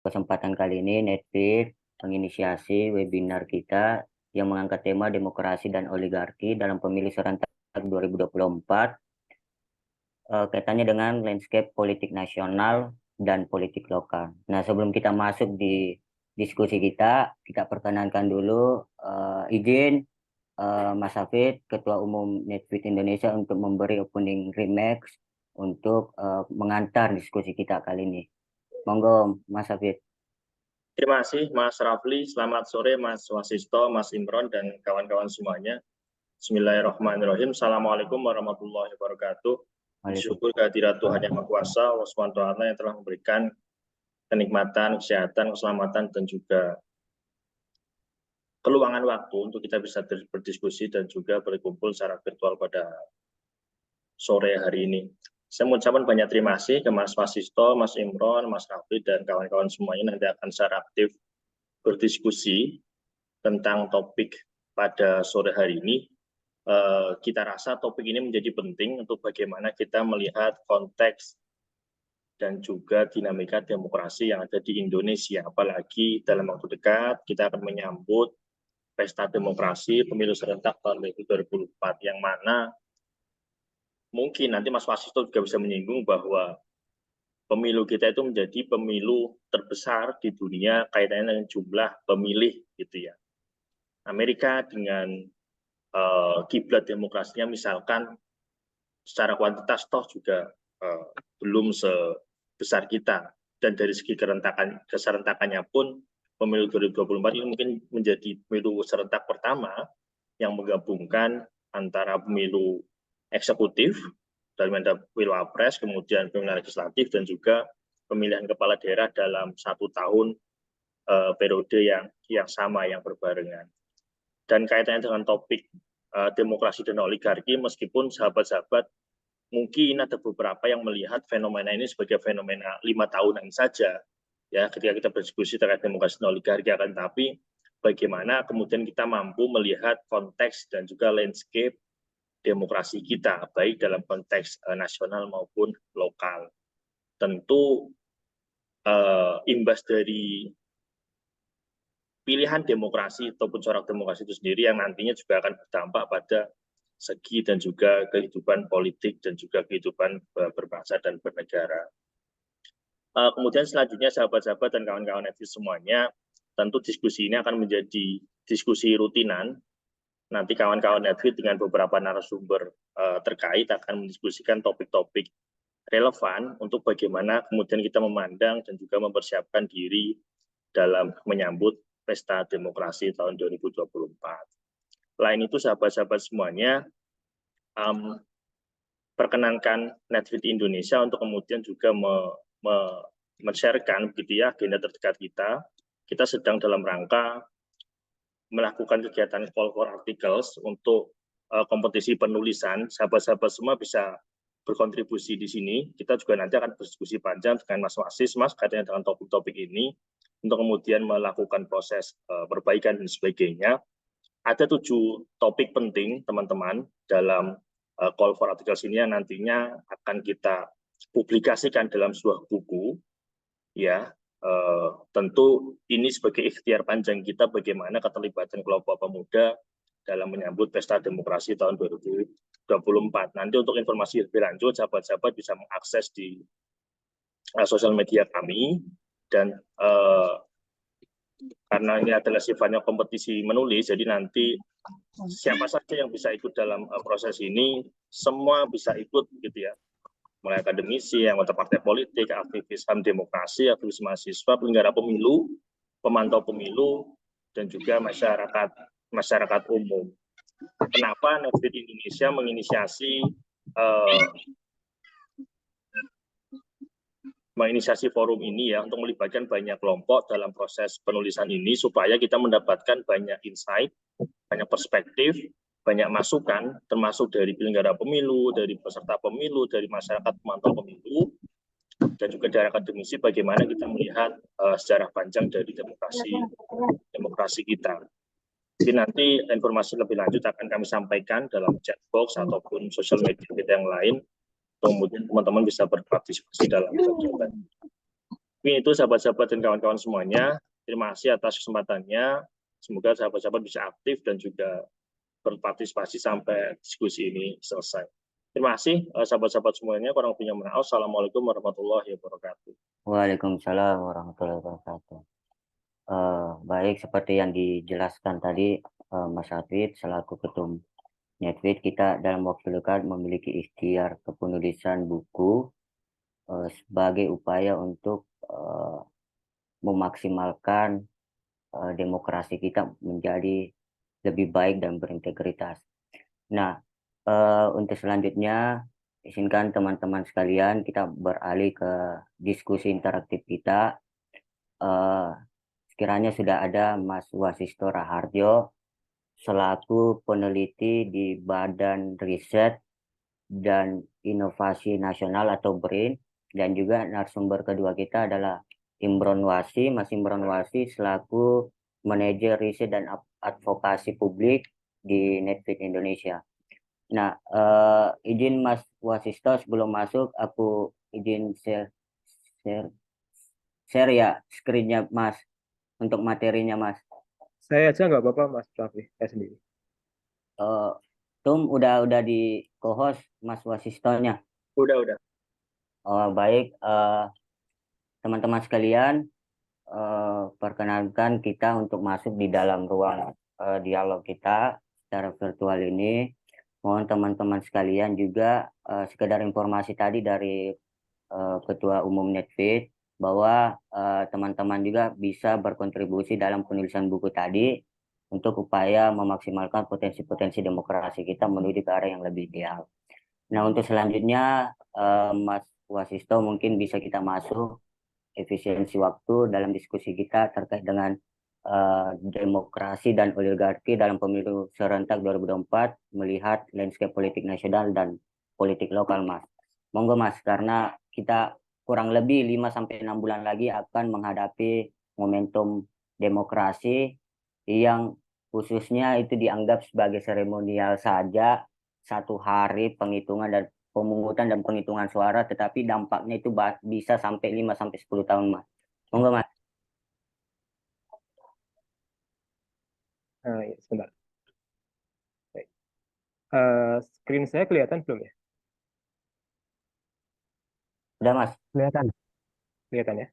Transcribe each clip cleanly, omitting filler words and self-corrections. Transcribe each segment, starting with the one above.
Kesempatan kali ini Netflix menginisiasi webinar kita yang mengangkat tema demokrasi dan oligarki dalam pemilu serentak 2024, kaitannya dengan landscape politik nasional dan politik lokal. Nah, sebelum kita masuk di diskusi kita perkenankan dulu izin Mas Hafid, Ketua Umum Netflix Indonesia, untuk memberi opening remarks untuk mengantar diskusi kita kali ini. Monggo, Mas Hafid. Terima kasih Mas Rafli, selamat sore Mas Wasisto, Mas Imron, dan kawan-kawan semuanya. Bismillahirrahmanirrahim. Assalamualaikum warahmatullahi wabarakatuh. Syukur kehadirat Tuhan Yang Maha Kuasa, Allah SWT yang telah memberikan kenikmatan, kesehatan, keselamatan, dan juga keluangan waktu untuk kita bisa berdiskusi dan juga berkumpul secara virtual pada sore hari ini. Saya mengucapkan banyak terima kasih ke Mas Wasisto, Mas Imron, Mas Rafli, dan kawan-kawan semuanya nanti akan secara aktif berdiskusi tentang topik pada sore hari ini. Kita rasa topik ini menjadi penting untuk bagaimana kita melihat konteks dan juga dinamika demokrasi yang ada di Indonesia. Apalagi dalam waktu dekat kita akan menyambut pesta demokrasi pemilu serentak tahun 2024, yang mana mungkin nanti Mas Wasisto juga bisa menyinggung bahwa pemilu kita itu menjadi pemilu terbesar di dunia kaitannya dengan jumlah pemilih gitu ya. Amerika dengan kiblat demokrasinya misalkan secara kuantitas toh juga belum sebesar kita, dan dari segi keserentakannya pun pemilu 2024 ini mungkin menjadi pemilu serentak pertama yang menggabungkan antara pemilu eksekutif dalam pemilu Pilpres, kemudian pemilihan legislatif, dan juga pemilihan kepala daerah dalam 1 tahun periode yang sama, yang berbarengan. Dan kaitannya dengan topik demokrasi dan oligarki, meskipun sahabat-sahabat mungkin ada beberapa yang melihat fenomena ini sebagai fenomena 5 tahunan saja, ya, ketika kita berdiskusi terkait demokrasi dan oligarki, akan tapi bagaimana kemudian kita mampu melihat konteks dan juga landscape demokrasi kita, baik dalam konteks nasional maupun lokal. Tentu imbas dari pilihan demokrasi ataupun corak demokrasi itu sendiri yang nantinya juga akan berdampak pada segi dan juga kehidupan politik dan juga kehidupan berbangsa dan bernegara. Kemudian selanjutnya sahabat-sahabat dan kawan-kawan Netflix semuanya, tentu diskusi ini akan menjadi diskusi rutinan. Nanti kawan-kawan Netflix dengan beberapa narasumber terkait akan mendiskusikan topik-topik relevan untuk bagaimana kemudian kita memandang dan juga mempersiapkan diri dalam menyambut pesta demokrasi tahun 2024. Lain itu sahabat-sahabat semuanya, perkenankan Netflix Indonesia untuk kemudian juga men-sharekan begitu ya agenda terdekat kita. Kita sedang dalam rangka melakukan kegiatan call for articles untuk kompetisi penulisan. Sahabat-sahabat semua bisa berkontribusi di sini. Kita juga nanti akan berdiskusi panjang dengan Mas Wasis, Mas, katanya dengan topik-topik ini, untuk kemudian melakukan proses perbaikan dan sebagainya. Ada 7 topik penting, teman-teman, dalam call for articles ini yang nantinya akan kita publikasikan dalam sebuah buku, ya. Tentu ini sebagai ikhtiar panjang kita bagaimana keterlibatan kelompok pemuda dalam menyambut pesta demokrasi tahun 2024. Nanti untuk informasi lebih lanjut, sahabat-sahabat bisa mengakses di sosial media kami, dan karena ini adalah sifatnya kompetisi menulis, jadi nanti siapa saja yang bisa ikut dalam proses ini, semua bisa ikut gitu ya. Mulai akademisi, anggota partai politik, aktivis HAM demokrasi, aktivis mahasiswa, penyelenggara pemilu, pemantau pemilu, dan juga masyarakat umum. Kenapa Netflix Indonesia menginisiasi forum ini ya, untuk melibatkan banyak kelompok dalam proses penulisan ini, supaya kita mendapatkan banyak insight, banyak perspektif, banyak masukan, termasuk dari penyelenggara pemilu, dari peserta pemilu, dari masyarakat pemantau pemilu, dan juga dari akademisi, bagaimana kita melihat sejarah panjang dari demokrasi kita. Jadi nanti informasi lebih lanjut akan kami sampaikan dalam chat box ataupun sosial media kita yang lain, kemudian teman-teman bisa berpartisipasi dalam kegiatan. Mungkin itu sahabat-sahabat dan kawan-kawan semuanya. Terima kasih atas kesempatannya. Semoga sahabat-sahabat bisa aktif dan juga berpartisipasi sampai diskusi ini selesai. Terima kasih sahabat-sahabat semuanya. Kurang lebihnya mohon maaf. Assalamualaikum warahmatullahi wabarakatuh. Waalaikumsalam warahmatullahi wabarakatuh. Baik, seperti yang dijelaskan tadi Mas Hafid selaku ketum Netflix, kita dalam waktu dekat memiliki ikhtiar kepenulisan buku sebagai upaya untuk memaksimalkan demokrasi kita menjadi lebih baik dan berintegritas. Nah, untuk selanjutnya, izinkan teman-teman sekalian kita beralih ke diskusi interaktif kita. Eh, Sekiranya sudah ada Mas Wasisto Raharjo selaku peneliti di Badan Riset dan Inovasi Nasional atau BRIN, dan juga narasumber kedua kita adalah Imron Wasi, Mas Imron Wasi selaku manajer riset dan advokasi publik di Netflix Indonesia. Nah, izin Mas Wasisto sebelum masuk, aku izin share, share ya screen-nya Mas untuk materinya Mas. Saya aja nggak apa-apa, Mas Raffi, saya sendiri. Eh, Tum udah di co-host Mas Wasistonya. Udah. Oh, baik, teman-teman sekalian, perkenankan kita untuk masuk di dalam ruang dialog kita secara virtual ini. Mohon teman-teman sekalian juga sekedar informasi tadi dari Ketua Umum Netflix bahwa teman-teman juga bisa berkontribusi dalam penulisan buku tadi untuk upaya memaksimalkan potensi-potensi demokrasi kita menuju ke arah yang lebih ideal. Nah, untuk selanjutnya, Mas Wasisto mungkin bisa kita masuk efisiensi waktu dalam diskusi kita terkait dengan demokrasi dan oligarki dalam pemilu serentak 2024 melihat landscape politik nasional dan politik lokal, Mas. Monggo, Mas, karena kita kurang lebih 5 sampai 6 bulan lagi akan menghadapi momentum demokrasi yang khususnya itu dianggap sebagai seremonial saja, 1 hari penghitungan dan pemungutan dan penghitungan suara, tetapi dampaknya itu bisa sampai 5 sampai 10 tahun, Mas. Monggo, Mas. Nah, ya, sebentar. Baik. Screen saya kelihatan belum ya? Udah, Mas. Kelihatan. Kelihatan ya?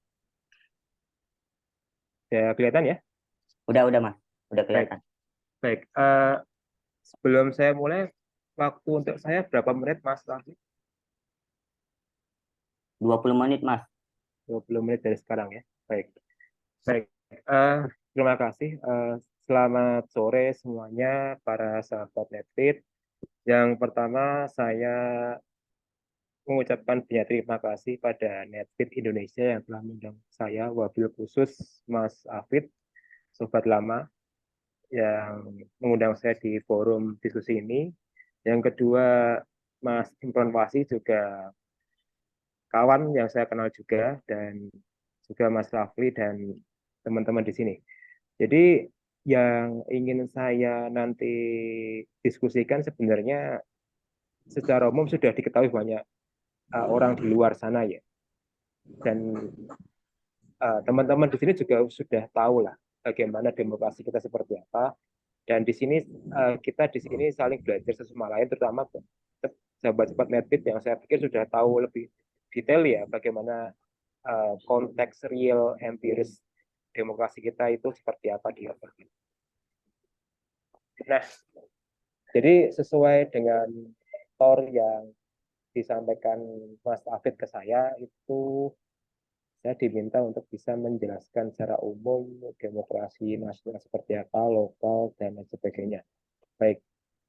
Ya, kelihatan ya? Udah, Mas. Udah Baik. kelihatan. Baik. Sebelum saya mulai, waktu untuk saya berapa menit, Mas Raffi? 20 menit, Mas. 20 menit dari sekarang ya. Baik. Baik. Eh, Terima kasih. Selamat sore semuanya para sahabat Netflix. Yang pertama, saya mengucapkan banyak terima kasih pada Netflix Indonesia yang telah mengundang saya, wabil khusus Mas Afid, sobat lama, yang mengundang saya di forum diskusi ini. Yang kedua, Mas Imron Wasi juga kawan yang saya kenal juga, dan juga Mas Rafli dan teman-teman di sini. Jadi yang ingin saya nanti diskusikan sebenarnya secara umum sudah diketahui banyak orang di luar sana ya. Dan teman-teman di sini juga sudah tahu lah bagaimana demokrasi kita seperti apa. Dan di sini kita di sini saling belajar satu sama lain, terutama sahabat-sahabat Netflix yang saya pikir sudah tahu lebih detail ya bagaimana konteks real empiris demokrasi kita itu seperti apa di lapangan. Nah, jadi sesuai dengan tor yang disampaikan Mas Afid ke saya itu saya diminta untuk bisa menjelaskan secara umum demokrasi nasional seperti apa, lokal, dan lain sebagainya. Baik,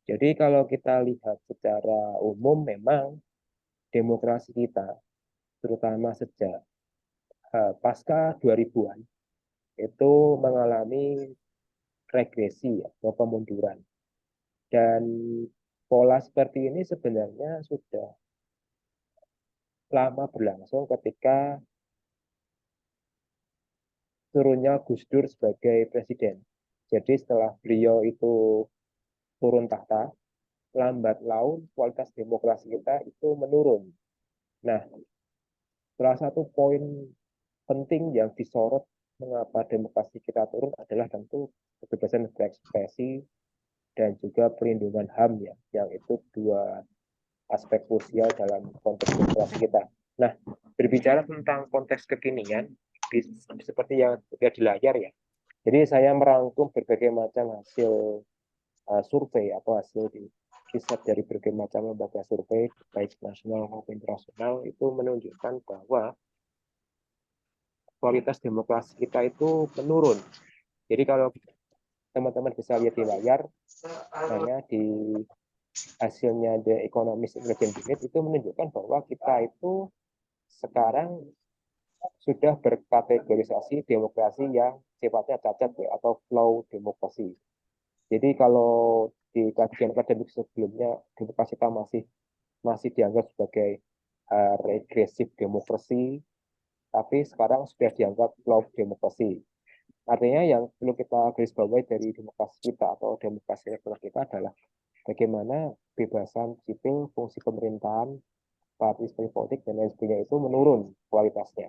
jadi kalau kita lihat secara umum memang demokrasi kita, terutama sejak pasca 2000-an, itu mengalami regresi atau pemunduran. Dan pola seperti ini sebenarnya sudah lama berlangsung ketika turunnya Gus Dur sebagai presiden. Jadi setelah beliau itu turun tahta, lambat laun kualitas demokrasi kita itu menurun. Nah, salah satu poin penting yang disorot mengapa demokrasi kita turun adalah tentu kebebasan berekspresi dan juga perlindungan HAM ya, yang itu dua aspek krusial dalam konteks demokrasi kita. Nah, berbicara tentang konteks kekinian, seperti yang terlihat di layar ya. Jadi saya merangkum berbagai macam hasil survei atau hasil riset dari berbagai macam lembaga survei baik nasional maupun internasional itu menunjukkan bahwa kualitas demokrasi kita itu menurun. Jadi kalau teman-teman bisa lihat di layar, hanya di hasilnya The Economist Intelligence Unit itu menunjukkan bahwa kita itu sekarang sudah berkategorisasi demokrasi yang sifatnya cacat ya, atau flow demokrasi. Jadi kalau di kajian akademik sebelumnya demokrasi kita masih dianggap sebagai regresif demokrasi, tapi sekarang sudah dianggap flow demokrasi. Artinya yang perlu kita garis bawahi dari demokrasi kita atau demokrasi elektoral kita adalah bagaimana kebebasan sipil, fungsi pemerintahan, partisipasi politik, dan lain sebagainya itu menurun kualitasnya.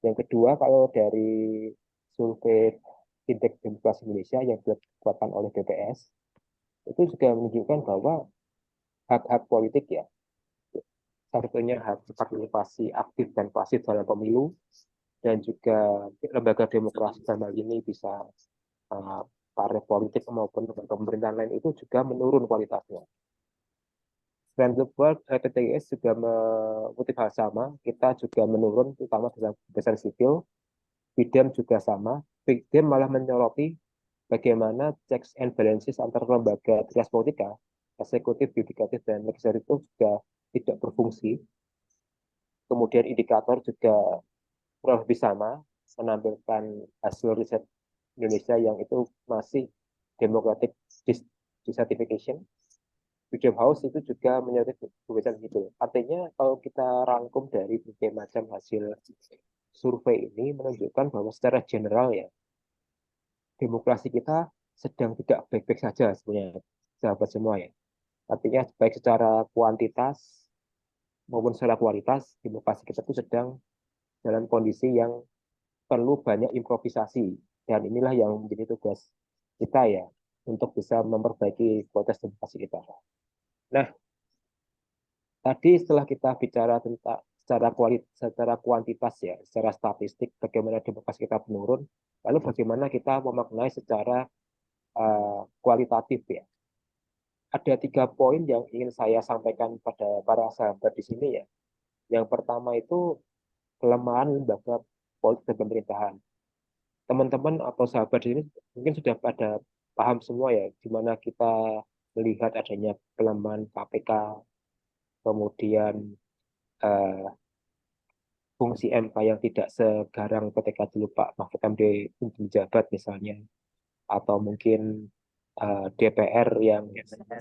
Yang kedua, kalau dari survei Indeks Demokrasi Indonesia yang dilakukan oleh BPS, itu juga menunjukkan bahwa hak-hak politik ya, salah satunya hak partisipasi aktif dan pasif dalam pemilu, dan juga lembaga demokrasi dalam hal ini bisa partai politik maupun lembaga pemerintahan lain itu juga menurun kualitasnya. Selain itu, TTIS juga mengutip hal sama, kita juga menurun, terutama dalam kebebasan sipil. BIDEM juga sama. BIDEM malah menyoroti bagaimana checks and balances antar lembaga trias politika, eksekutif, yudikatif, dan legislatif itu juga tidak berfungsi. Kemudian indikator juga kurang lebih sama, menampilkan hasil riset Indonesia yang itu masih democratic dissatisfaction. Freedom House itu juga menyoroti kebebasan sipil. Artinya kalau kita rangkum dari berbagai macam hasil survei ini menunjukkan bahwa secara general ya, demokrasi kita sedang tidak baik-baik saja sebenarnya, sahabat semua ya. Artinya baik secara kuantitas maupun secara kualitas, demokrasi kita itu sedang dalam kondisi yang perlu banyak improvisasi. Dan inilah yang menjadi tugas kita ya, untuk bisa memperbaiki kualitas demokrasi kita. Nah, tadi setelah kita bicara tentang secara kuantitas ya, secara statistik bagaimana demokrasi kita menurun, lalu bagaimana kita memaknai secara kualitatif ya. Ada 3 poin yang ingin saya sampaikan pada para sahabat di sini ya. Yang pertama itu kelemahan lembaga politik dan pemerintahan. Teman-teman atau sahabat di sini mungkin sudah pada paham semua ya, di mana kita melihat adanya pelemahan KPK, kemudian fungsi MK yang tidak segarang ketika dulu Pak Mahfud MD menjabat misalnya, atau mungkin DPR yang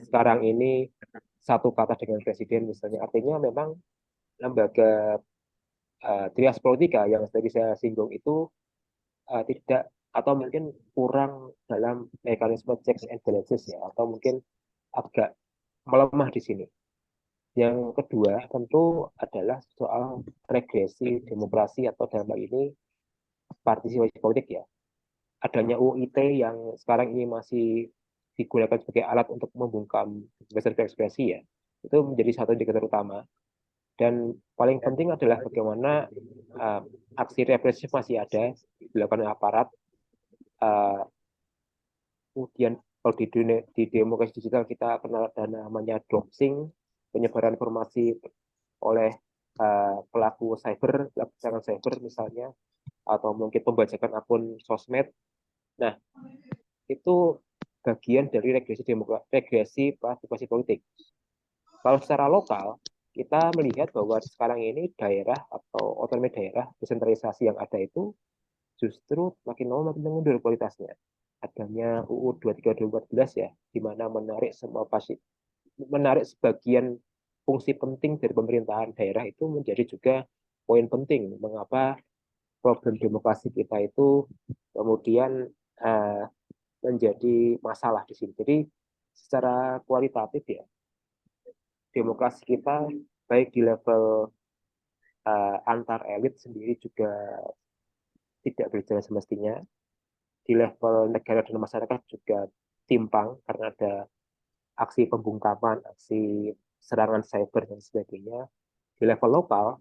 sekarang ini satu kata dengan presiden misalnya. Artinya memang lembaga trias politika yang tadi saya singgung itu tidak atau mungkin kurang dalam mekanisme checks and balances ya, atau mungkin agak melemah di sini. Yang kedua tentu adalah soal regresi demokrasi atau dalam hal ini partisipasi politik ya. Adanya UIT yang sekarang ini masih digunakan sebagai alat untuk membungkam kebebasan berekspresi ya, itu menjadi satu indikator utama. Dan paling penting adalah bagaimana aksi represif masih ada dilakukan oleh aparat. Kemudian kalau di demokrasi digital kita kenal ada namanya doxing, penyebaran informasi oleh pelaku serangan cyber misalnya, atau mungkin pembajakan akun sosmed. Nah, itu bagian dari regresi partisipasi politik. Kalau secara lokal, kita melihat bahwa sekarang ini daerah atau otonomi daerah, desentralisasi yang ada itu justru makin lama makin mengundur kualitasnya. Adanya UU 23 2014 ya, di mana menarik sebagian fungsi penting dari pemerintahan daerah itu menjadi juga poin penting mengapa problem demokrasi kita itu kemudian menjadi masalah di sini. Jadi secara kualitatif ya, demokrasi kita baik di level antar elit sendiri juga tidak berjalan semestinya. Di level negara dan masyarakat juga timpang karena ada aksi pembungkaman, aksi serangan cyber dan sebagainya. Di level lokal,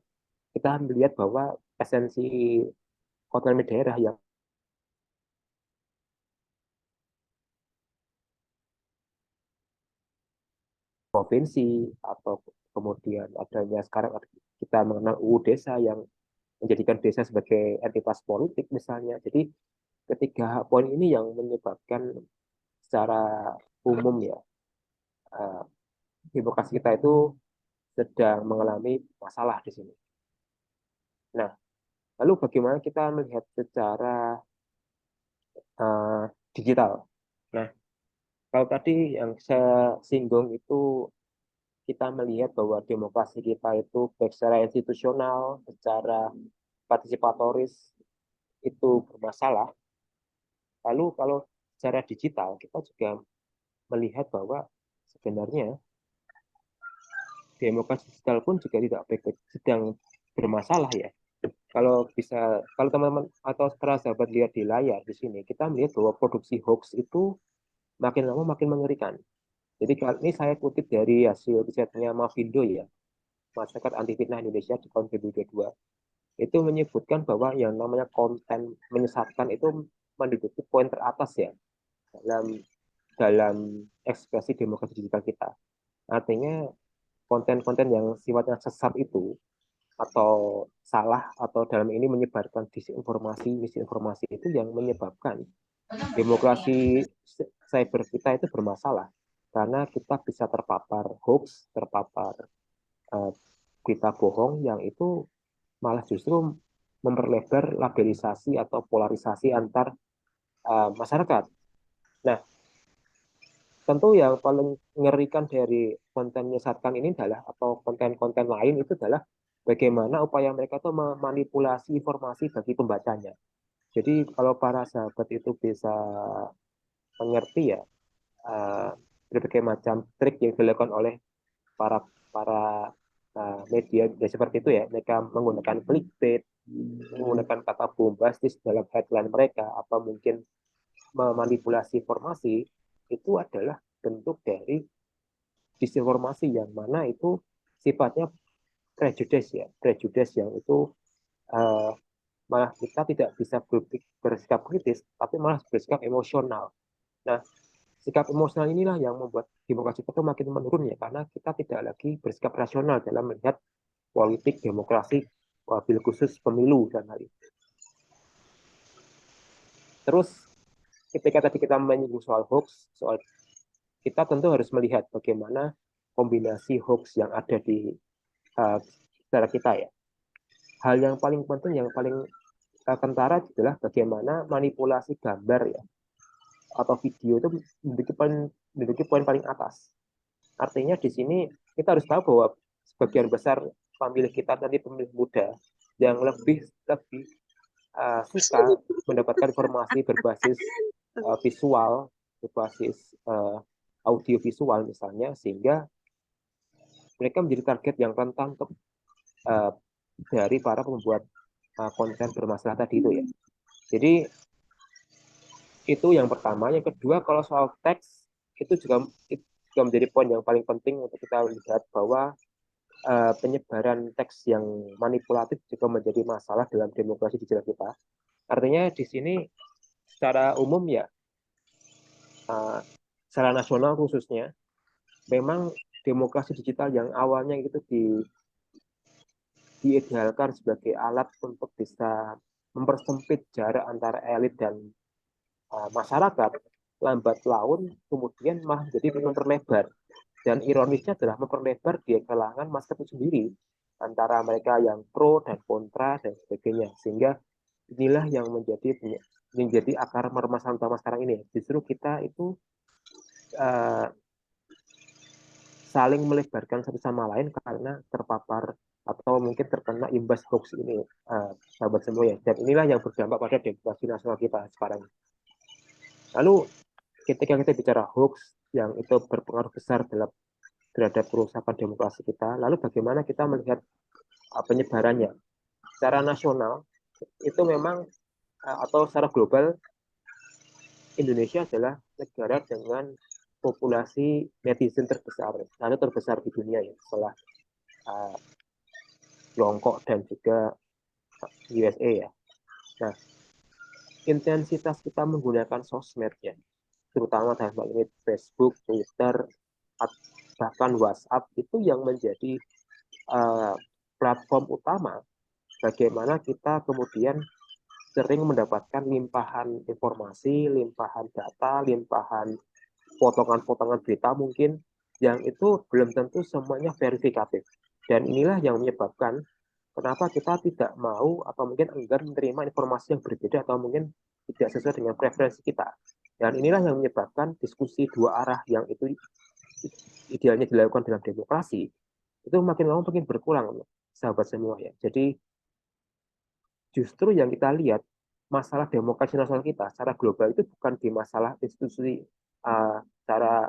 kita melihat bahwa esensi otonomi daerah yang provinsi atau kemudian adanya sekarang kita mengenal UU Desa yang menjadikan desa sebagai entitas politik misalnya. Jadi ketiga poin ini yang menyebabkan secara umum ya demokrasi kita itu sedang mengalami masalah di sini. Nah, lalu bagaimana kita melihat secara digital? Nah, kalau tadi yang saya singgung itu kita melihat bahwa demokrasi kita itu baik secara institusional, secara partisipatoris itu bermasalah. Lalu kalau secara digital kita juga melihat bahwa sebenarnya demokrasi digital pun juga tidak baik-baik, sedang bermasalah ya. Kalau teman-teman atau para sahabat lihat di layar di sini, kita melihat bahwa produksi hoax itu makin lama makin mengerikan. Jadi kali ini saya kutip dari hasil risetnya Mavindo ya, Masyarakat Anti Fitnah Indonesia di tahun 2022, itu menyebutkan bahwa yang namanya konten menyesatkan itu menduduki poin teratas ya dalam dalam ekspresi demokrasi digital kita. Artinya konten-konten yang sifatnya sesat itu atau salah atau dalam ini menyebarkan disinformasi, misinformasi itu yang menyebabkan demokrasi cyber kita itu bermasalah karena kita bisa terpapar hoax, terpapar berita bohong yang itu malah justru memperlebar labelisasi atau polarisasi antar masyarakat. Nah, tentu yang paling mengerikan dari konten menyesatkan ini adalah atau konten-konten lain itu adalah bagaimana upaya mereka itu memanipulasi informasi bagi pembacanya. Jadi kalau para sahabat itu bisa mengerti ya berbagai macam trik yang dilakukan oleh para para media ya seperti itu ya, mereka menggunakan clickbait, menggunakan kata bombastis dalam headline mereka atau mungkin memanipulasi informasi, itu adalah bentuk dari disinformasi yang mana itu sifatnya prejudice ya, prejudice yang itu uh, malah kita tidak bisa bersikap kritis, tapi malah bersikap emosional. Nah, sikap emosional inilah yang membuat demokrasi kita makin menurun ya, karena kita tidak lagi bersikap rasional dalam melihat politik demokrasi, wabil khusus pemilu dan hal itu. Terus ketika tadi kita menyinggung soal hoax, soal kita tentu harus melihat bagaimana kombinasi hoax yang ada di secara kita ya. Hal yang paling penting, yang paling kentara adalah bagaimana manipulasi gambar ya atau video itu menduduki poin paling atas. Artinya di sini kita harus tahu bahwa sebagian besar pemilih kita tadi pemilih muda yang lebih suka mendapatkan informasi berbasis visual, berbasis audio visual misalnya, sehingga mereka menjadi target yang rentan untuk dari para pembuat konten bermasalah tadi itu ya. Jadi itu yang pertama. Yang kedua, kalau soal teks itu juga menjadi poin yang paling penting untuk kita lihat bahwa penyebaran teks yang manipulatif juga menjadi masalah dalam demokrasi digital kita. Artinya di sini secara umum ya, secara nasional khususnya, memang demokrasi digital yang awalnya itu diidealkan sebagai alat untuk bisa mempersempit jarak antara elit dan masyarakat, lambat laun kemudian malah jadi memperlebar. Dan ironisnya adalah memperlebar di kalangan masyarakat itu sendiri, antara mereka yang pro dan kontra dan sebagainya. Sehingga inilah yang menjadi akar permasalahan utama sekarang ini. Justru kita itu saling melebarkan satu sama lain karena terpapar atau mungkin terkena imbas hoax ini, sahabat semua ya. Dan inilah yang berdampak pada demokrasi nasional kita sekarang. Lalu ketika kita bicara hoax yang itu berpengaruh besar terhadap kerusakan demokrasi kita, lalu bagaimana kita melihat penyebarannya. Secara nasional itu memang atau secara global Indonesia adalah negara dengan populasi netizen terbesar, satu terbesar di dunia ya, setelah Tiongkok dan juga USA ya. Nah, intensitas kita menggunakan sosmed ya, terutama dalam hal ini Facebook, Twitter, bahkan WhatsApp itu yang menjadi platform utama bagaimana kita kemudian sering mendapatkan limpahan informasi, limpahan data, limpahan potongan-potongan berita mungkin yang itu belum tentu semuanya verifikatif. Dan inilah yang menyebabkan kenapa kita tidak mau atau mungkin enggan menerima informasi yang berbeda atau mungkin tidak sesuai dengan preferensi kita. Dan inilah yang menyebabkan diskusi dua arah yang itu idealnya dilakukan dalam demokrasi itu makin lama makin berkurang, sahabat semua ya. Jadi justru yang kita lihat masalah demokrasi nasional kita secara global itu bukan di masalah institusi secara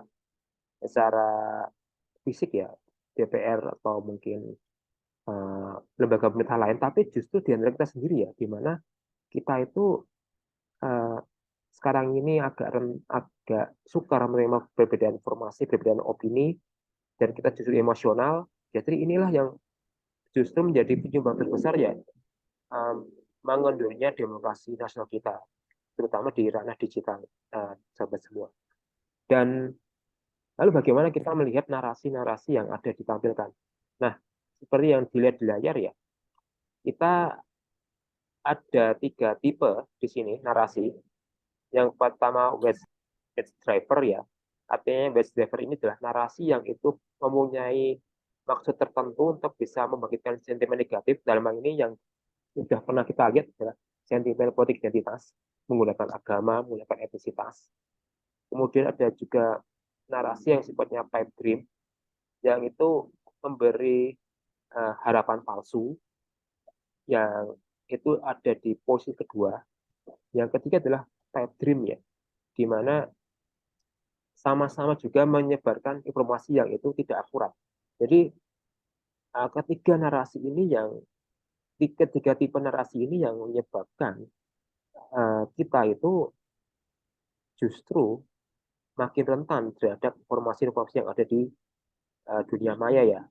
fisik ya, DPR atau mungkin lembaga pemerintah lain, tapi justru di antara kita sendiri ya, di mana kita itu sekarang ini agak sukar menerima perbedaan informasi, perbedaan opini, dan kita justru emosional. Jadi inilah yang justru menjadi penyumbang terbesar ya mengendurnya demokrasi nasional kita, terutama di ranah digital, sahabat semua. Dan lalu bagaimana kita melihat narasi-narasi yang ada ditampilkan? Nah, seperti yang dilihat di layar ya, kita ada 3 tipe di sini narasi. Yang pertama wedge driver ya, artinya wedge driver ini adalah narasi yang itu mempunyai maksud tertentu untuk bisa membangkitkan sentimen negatif. Dalam hal ini yang sudah pernah kita lihat adalah sentimen politik identitas, menggunakan agama, menggunakan etnisitas. Kemudian ada juga narasi yang sifatnya pipe dream, yang itu memberi harapan palsu, yang itu ada di posisi kedua. Yang ketiga adalah pipe dream ya, di mana sama-sama juga menyebarkan informasi yang itu tidak akurat. Jadi ketiga narasi ini yang ketiga tipe narasi ini yang menyebabkan kita itu justru makin rentan terhadap informasi-informasi yang ada di dunia maya ya.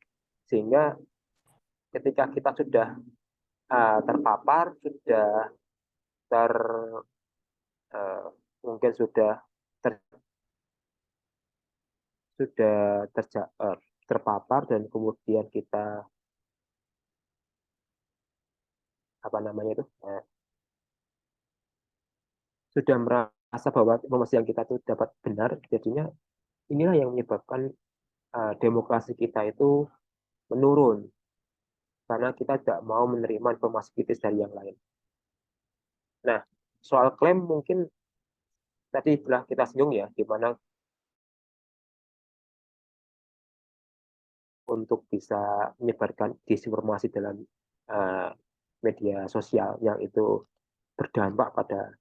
Sehingga ketika kita sudah terpapar, sudah mungkin sudah terpapar dan kemudian kita sudah merasa bahwa informasi yang kita itu dapat benar, jadinya inilah yang menyebabkan demokrasi kita itu menurun karena kita tidak mau menerima informasi kritis dari yang lain. Nah, soal klaim mungkin tadi telah kita singgung ya, di mana untuk bisa menyebarkan disinformasi dalam media sosial yang itu berdampak pada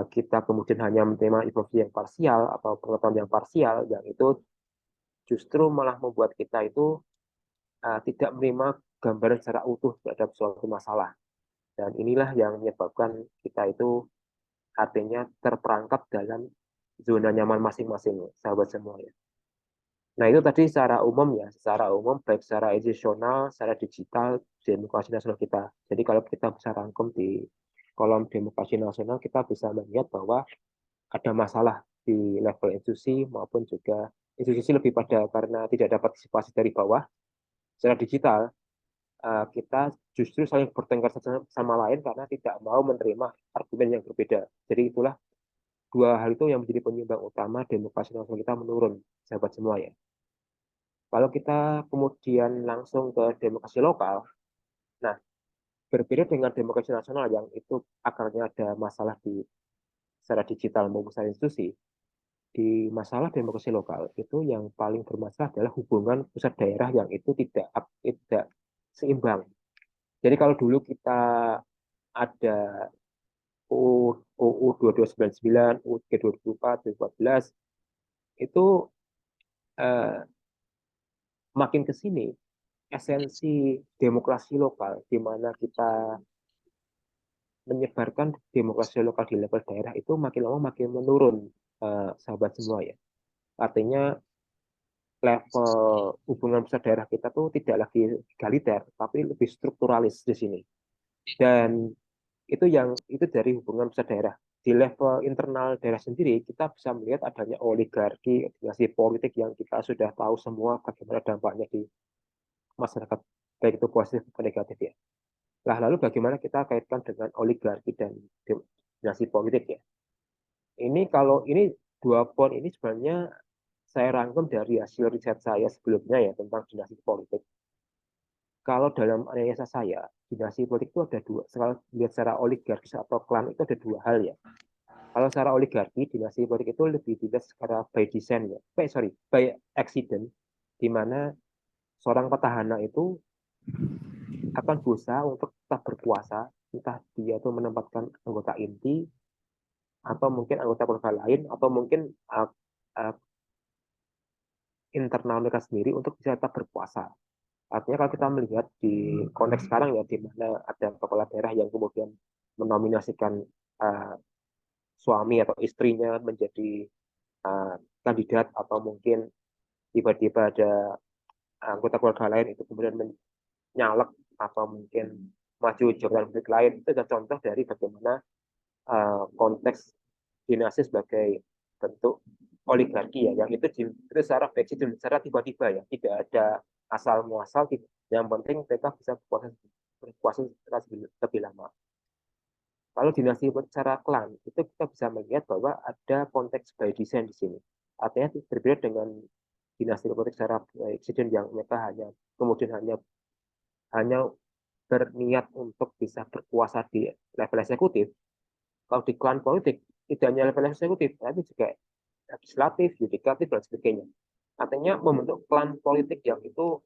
kita kemudian hanya menerima informasi yang parsial atau pengetahuan yang parsial, yang itu justru malah membuat kita itu tidak menerima gambaran secara utuh terhadap suatu masalah. Dan inilah yang menyebabkan kita itu artinya terperangkap dalam zona nyaman masing-masing, sahabat semua ya. Nah itu tadi secara umum ya, secara umum baik secara institusional, secara digital, demokrasi nasional kita. Jadi kalau kita bisa rangkum di kolom demokrasi nasional, kita bisa melihat bahwa ada masalah di level institusi maupun juga institusi lebih pada karena tidak ada partisipasi dari bawah. Secara digital, kita justru saling bertengkar sama lain karena tidak mau menerima argumen yang berbeda. Jadi itulah dua hal itu yang menjadi penyumbang utama demokrasi nasional kita menurun, sahabat semua ya. Kalau kita kemudian langsung ke demokrasi lokal, nah berbeda dengan demokrasi nasional yang itu akarnya ada masalah di secara digital maupun secara institusi, di masalah demokrasi lokal itu yang paling bermasalah adalah hubungan pusat daerah yang itu tidak seimbang. Jadi kalau dulu kita ada UU 2299, UU 2004, 2014, itu makin ke sini esensi demokrasi lokal, di mana kita menyebarkan demokrasi lokal di level daerah itu makin lama makin menurun, sahabat semua ya. Artinya level hubungan pusat daerah kita tuh tidak lagi egaliter, tapi lebih strukturalis di sini. Dan itu dari hubungan pusat daerah. Di level internal daerah sendiri, kita bisa melihat adanya oligarki, dinasti politik yang kita sudah tahu semua bagaimana dampaknya di masyarakat, baik itu positif atau negatif ya. Nah, lalu bagaimana kita kaitkan dengan oligarki dan dinasti politik ya. Ini dua poin ini sebenarnya saya rangkum dari hasil riset saya sebelumnya ya tentang dinasti politik. Kalau dalam analisa saya, dinasti politik itu ada dua. Kalau lihat secara oligarki atau klan itu ada dua hal ya. Kalau secara oligarki, dinasti politik itu lebih dilihat secara by design ya. By accident, di mana seorang petahana itu akan berusaha untuk tetap berkuasa, entah dia itu menempatkan anggota inti, atau mungkin anggota keluarga lain, atau mungkin uh, internal mereka sendiri untuk bisa tetap berkuasa. Artinya kalau kita melihat di konteks sekarang ya, di mana ada kepala daerah yang kemudian menominasikan uh, suami atau istrinya menjadi kandidat, atau mungkin tiba-tiba ada anggota keluarga lain itu kemudian menyalek atau mungkin maju jabatan publik lain, itu adalah contoh dari bagaimana konteks dinasti sebagai bentuk oligarki ya, yang itu secara baik dan secara tiba-tiba ya, tidak ada asal muasal, yang penting mereka bisa berkuasa lebih lama. Kalau dinasti secara klan itu kita bisa melihat bahwa ada konteks by design di sini. Artinya berbeda dengan dinasti politik secara eksiden yang mereka kemudian hanya berniat untuk bisa berkuasa di level eksekutif. Kalau di klan politik tidak hanya level eksekutif, tapi juga legislatif, yudikatif, dan sebagainya. Artinya membentuk klan politik yang itu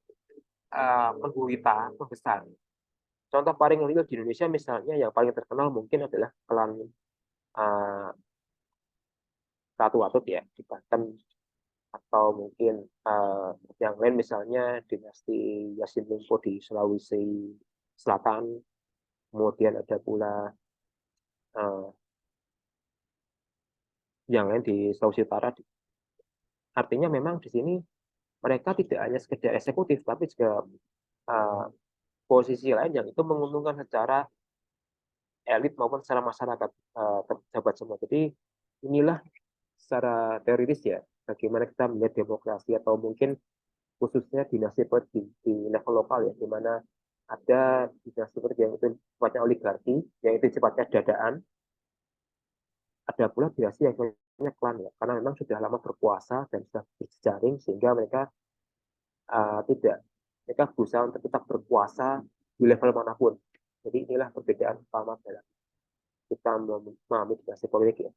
menggurita, membesar. Contoh paling real di Indonesia misalnya yang paling terkenal mungkin adalah klan Ratu Atut ya di Banten, atau mungkin yang lain misalnya dinasti Yassin Limpo di Sulawesi Selatan, kemudian ada pula yang lain di Sulawesi Utara. Artinya memang di sini mereka tidak hanya sekedar eksekutif, tapi juga posisi lain yang itu menguntungkan secara elit maupun secara masyarakat, pejabat semua. Jadi inilah secara teoritis ya, bagaimana kita melihat demokrasi, atau mungkin khususnya dinasti di level lokal ya, di mana ada dinasti yang itu sifatnya oligarki, yang itu sifatnya dadaan. Ada pula dinasti yang sifatnya klan ya, karena memang sudah lama berkuasa dan sudah berjejaring, sehingga mereka mereka berusaha untuk tetap berkuasa di level manapun. Jadi inilah perbedaan utama dalam kita memahami dinasti politik ya.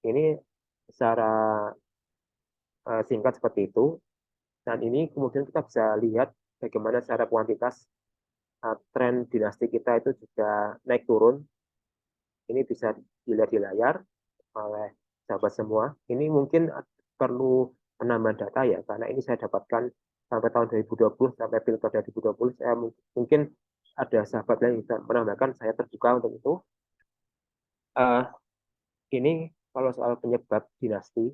Ini secara singkat seperti itu. Dan ini kemudian kita bisa lihat bagaimana secara kuantitas tren dinasti kita itu juga naik turun. Ini bisa dilihat di layar oleh sahabat semua. Ini mungkin perlu penambahan data ya, karena ini saya dapatkan sampai tahun 2020, sampai Pilkada 2020. Saya mungkin ada sahabat lain yang bisa menambahkan, saya terbuka untuk itu. Ini kalau soal penyebab dinasti,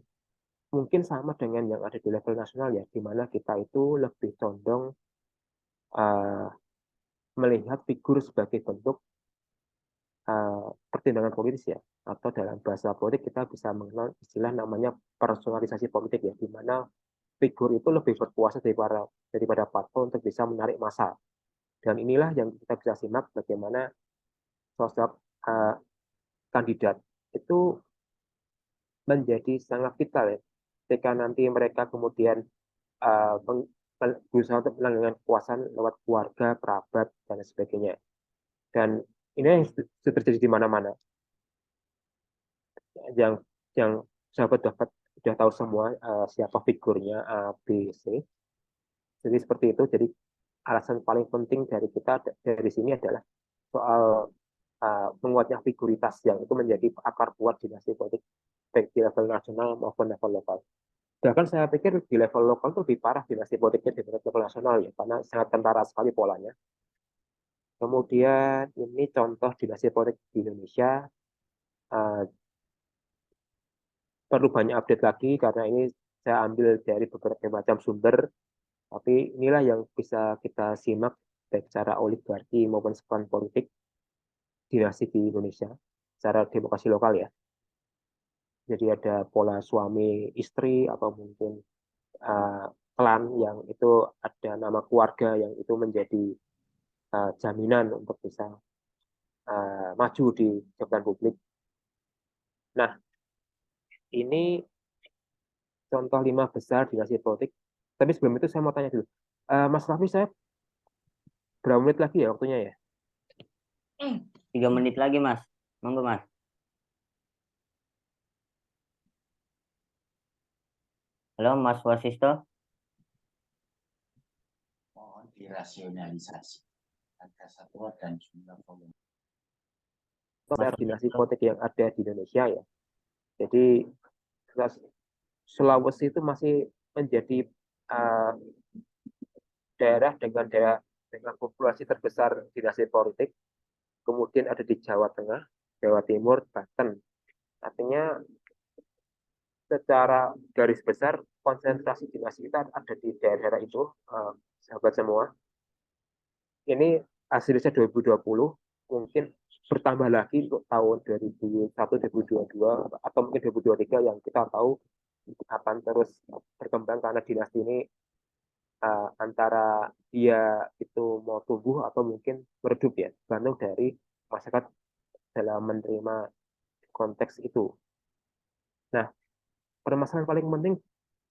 mungkin sama dengan yang ada di level nasional ya, di mana kita itu lebih condong melihat figur sebagai bentuk pertimbangan politis ya, atau dalam bahasa politik kita bisa mengenal istilah namanya personalisasi politik ya, di mana figur itu lebih berkuasa daripada parpol untuk bisa menarik massa. Dan inilah yang kita bisa simak bagaimana sosok kandidat itu menjadi sangat vital ya, ketika nanti mereka kemudian berusaha untuk melanggengkan kekuasaan lewat keluarga, kerabat, dan sebagainya. Dan ini yang terjadi di mana-mana. Yang sahabat sudah tahu semua siapa figurnya A, B, C. Jadi seperti itu. Jadi alasan paling penting dari kita dari sini adalah soal menguatnya figuritas yang itu menjadi akar kuat dinasti politik baik di level nasional maupun level lokal. Bahkan saya pikir di level lokal itu lebih parah dinasti politiknya daripada level nasional ya, karena sangat kentara sekali polanya. Kemudian ini contoh dinasti politik di Indonesia. Uh, Perlu banyak update lagi karena ini saya ambil dari beberapa macam sumber, tapi inilah yang bisa kita simak baik secara oligarki maupun span politik dinasti di Indonesia secara demokrasi lokal ya. Jadi ada pola suami istri atau mungkin klan yang itu ada nama keluarga yang itu menjadi jaminan untuk bisa maju di jabatan publik. Nah, ini contoh 5 besar dinasti politik. Tapi sebelum itu saya mau tanya dulu, Mas Raffi, saya berapa menit lagi ya waktunya ya? 3 menit lagi, Mas. Monggo, Mas. Halo, Mas Wasisto. Mohon dirasionalisasi angka satuan dan jumlah volume. Dinasti politik yang ada di Indonesia ya. Jadi Sulawesi itu masih menjadi daerah dengan populasi terbesar dinasti politik. Kemudian ada di Jawa Tengah, Jawa Timur, Banten. Artinya secara garis besar konsentrasi dinasti kita ada di daerah itu, sahabat semua. Ini hasilnya 2020, mungkin bertambah lagi untuk tahun 2021, 2022, atau mungkin 2023 yang kita tahu akan terus berkembang karena dinasti ini antara dia itu mau tumbuh atau mungkin meredup ya, tergantung dari masyarakat dalam menerima konteks itu. Nah, permasalahan paling penting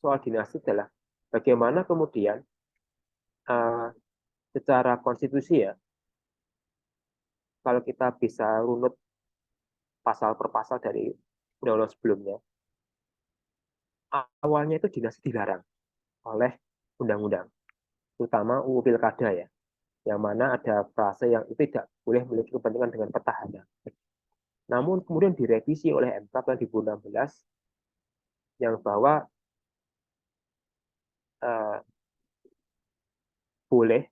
soal dinasti adalah bagaimana kemudian secara konstitusi ya, kalau kita bisa runut pasal per pasal dari undang-undang sebelumnya, awalnya itu dinasti dilarang oleh undang-undang, terutama UU Pilkada ya, yang mana ada frase yang itu tidak boleh memiliki kepentingan dengan petahana. Namun kemudian direvisi oleh MK pada 2016 yang bahwa boleh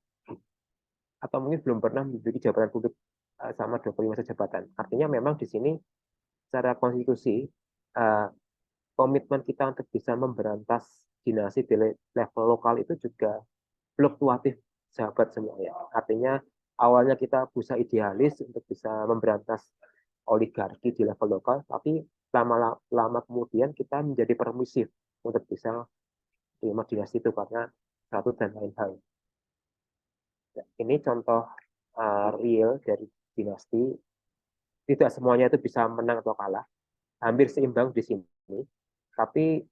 atau mungkin belum pernah memiliki jabatan publik sama 25 masa jabatan. Artinya memang di sini secara konstitusi komitmen kita untuk bisa memberantas dinasti di level lokal itu juga fluktuatif, sahabat semua ya. Artinya awalnya kita bisa idealis untuk bisa memberantas oligarki di level lokal, tapi lama kemudian kita menjadi permisif untuk bisa terima dinasti itu karena satu dan lain hal. Ini contoh real dari dinasti. Tidak semuanya itu bisa menang atau kalah, hampir seimbang di sini. Tapi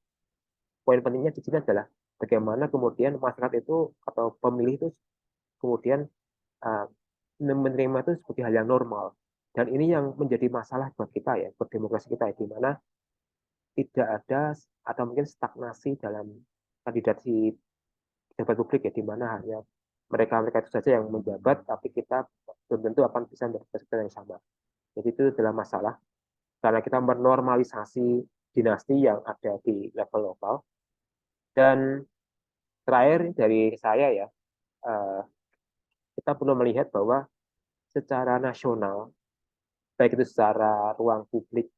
poin pentingnya di sini adalah bagaimana kemudian masyarakat itu atau pemilih itu kemudian menerima itu sebagai hal yang normal. Dan ini yang menjadi masalah buat kita ya, buat demokrasi kita ya, di mana tidak ada atau mungkin stagnasi dalam kandidasi pejabat publik ya, di mana hanya mereka itu saja yang menjabat, tapi kita belum tentu akan bisa mendapatkan yang sama. Jadi itu adalah masalah karena kita menormalisasi dinasti yang ada di level lokal. Dan terakhir dari saya ya, kita perlu melihat bahwa secara nasional, baik itu secara ruang publik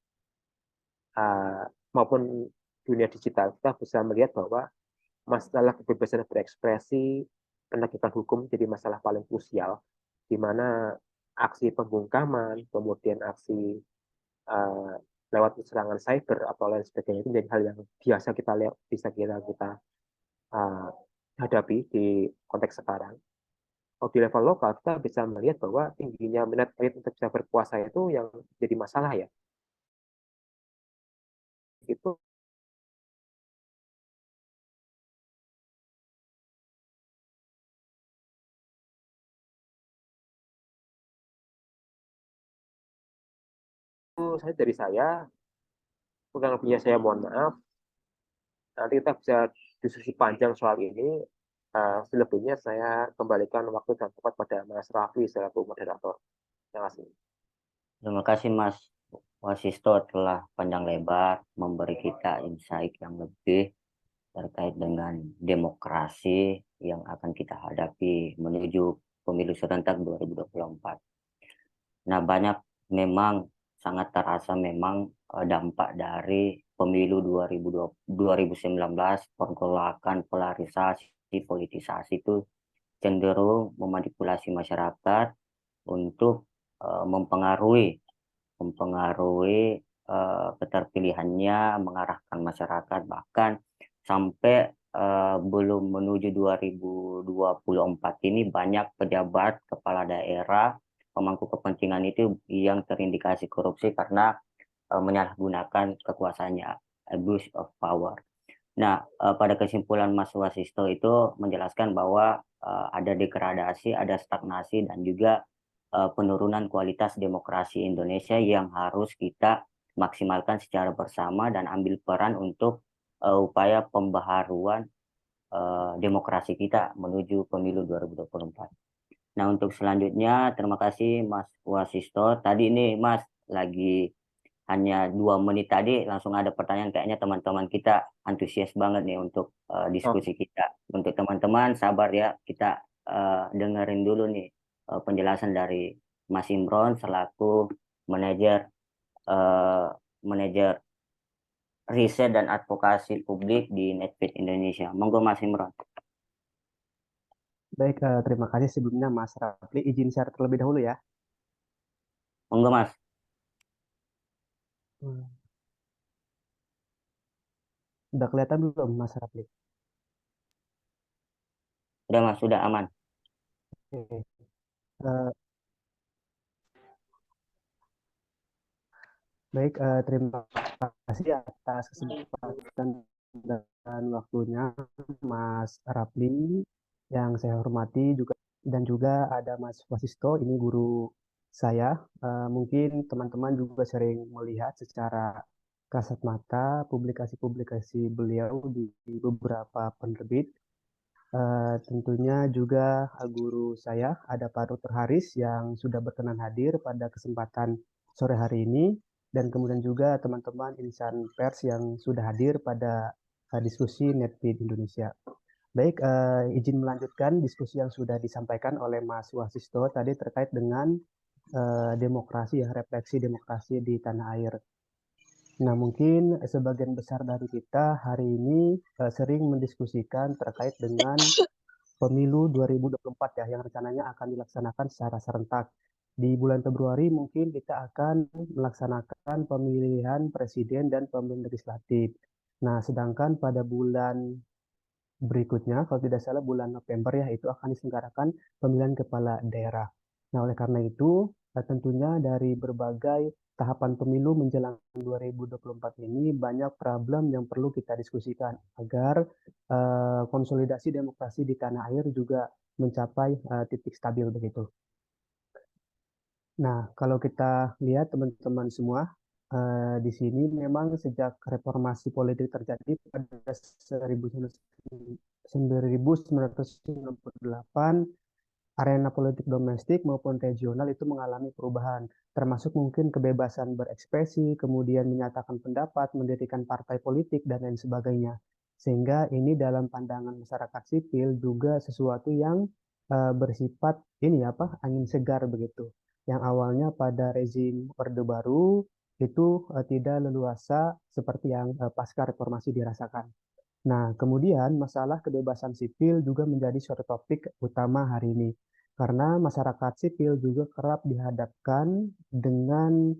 maupun dunia digital, kita bisa melihat bahwa masalah kebebasan berekspresi, penegakan hukum jadi masalah paling krusial, di mana aksi pembungkaman, kemudian aksi lewat serangan cyber atau lain sebagainya itu menjadi hal yang biasa kita hadapi di konteks sekarang. Kalau di level lokal kita bisa melihat bahwa tingginya minat elit untuk bisa berkuasa itu yang jadi masalah ya. Itu saya dari saya, kurang lebihnya saya mohon maaf. Nanti kita bisa diskusi panjang soal ini. Selebihnya saya kembalikan waktu dan tempat pada Mas Raffi selaku moderator. Terima kasih. Terima kasih, Mas Wasisto, telah panjang lebar memberi kita insight yang lebih terkait dengan demokrasi yang akan kita hadapi menuju pemilu serentak 2024. Nah, banyak memang sangat terasa memang dampak dari pemilu 2019, pergolakan polarisasi, politisasi itu cenderung memanipulasi masyarakat untuk mempengaruhi keterpilihannya, mengarahkan masyarakat, bahkan sampai belum menuju 2024 ini banyak pejabat kepala daerah pemangku kepentingan itu yang terindikasi korupsi karena menyalahgunakan kekuasaannya, abuse of power. Nah, pada kesimpulan Mas Wasisto itu menjelaskan bahwa ada degradasi, ada stagnasi, dan juga penurunan kualitas demokrasi Indonesia yang harus kita maksimalkan secara bersama dan ambil peran untuk upaya pembaharuan demokrasi kita menuju pemilu 2024. Nah, untuk selanjutnya, terima kasih Mas Wasisto. Tadi ini Mas lagi hanya 2 menit tadi langsung ada pertanyaan, kayaknya teman-teman kita antusias banget nih untuk diskusi kita. Untuk teman-teman sabar ya, kita dengerin dulu nih penjelasan dari Mas Imron selaku manajer manajer riset dan advokasi publik di Netfeed Indonesia. Monggo Mas Imron. Baik, terima kasih sebelumnya Mas Rafli. Izin share terlebih dahulu ya. Monggo Mas. Udah kelihatan belum Mas Rafli? Sudah Mas, sudah aman. Oke. Eh, Baik, terima kasih atas kesempatan dan waktunya Mas Rafli yang saya hormati juga, dan juga ada Mas Wasisto, ini guru saya. Mungkin teman-teman juga sering melihat secara kasat mata publikasi-publikasi beliau di beberapa penerbit. Tentunya juga guru saya ada Pak Dr. Haris yang sudah berkenan hadir pada kesempatan sore hari ini, dan kemudian juga teman-teman insan pers yang sudah hadir pada diskusi Netfeed Indonesia. Baik, izin melanjutkan diskusi yang sudah disampaikan oleh Mas Wasisto tadi terkait dengan demokrasi ya, refleksi demokrasi di tanah air. Nah, mungkin sebagian besar dari kita hari ini sering mendiskusikan terkait dengan pemilu 2024 ya, yang rencananya akan dilaksanakan secara serentak. Di bulan Februari mungkin kita akan melaksanakan pemilihan presiden dan pemilihan legislatif. Nah, sedangkan pada bulan berikutnya, kalau tidak salah bulan November ya, itu akan diselenggarakan pemilihan kepala daerah. Nah, oleh karena itu, tentunya dari berbagai tahapan pemilu menjelang 2024 ini banyak problem yang perlu kita diskusikan agar konsolidasi demokrasi di tanah air juga mencapai titik stabil begitu. Nah, kalau kita lihat teman-teman semua, di sini memang sejak reformasi politik terjadi pada 1998, arena politik domestik maupun regional itu mengalami perubahan, termasuk mungkin kebebasan berekspresi, kemudian menyatakan pendapat, mendirikan partai politik, dan lain sebagainya. Sehingga ini dalam pandangan masyarakat sipil juga sesuatu yang bersifat angin segar begitu. Yang awalnya pada rezim Orde Baru itu tidak leluasa seperti yang pasca reformasi dirasakan. Nah, kemudian masalah kebebasan sipil juga menjadi suatu topik utama hari ini. Karena masyarakat sipil juga kerap dihadapkan dengan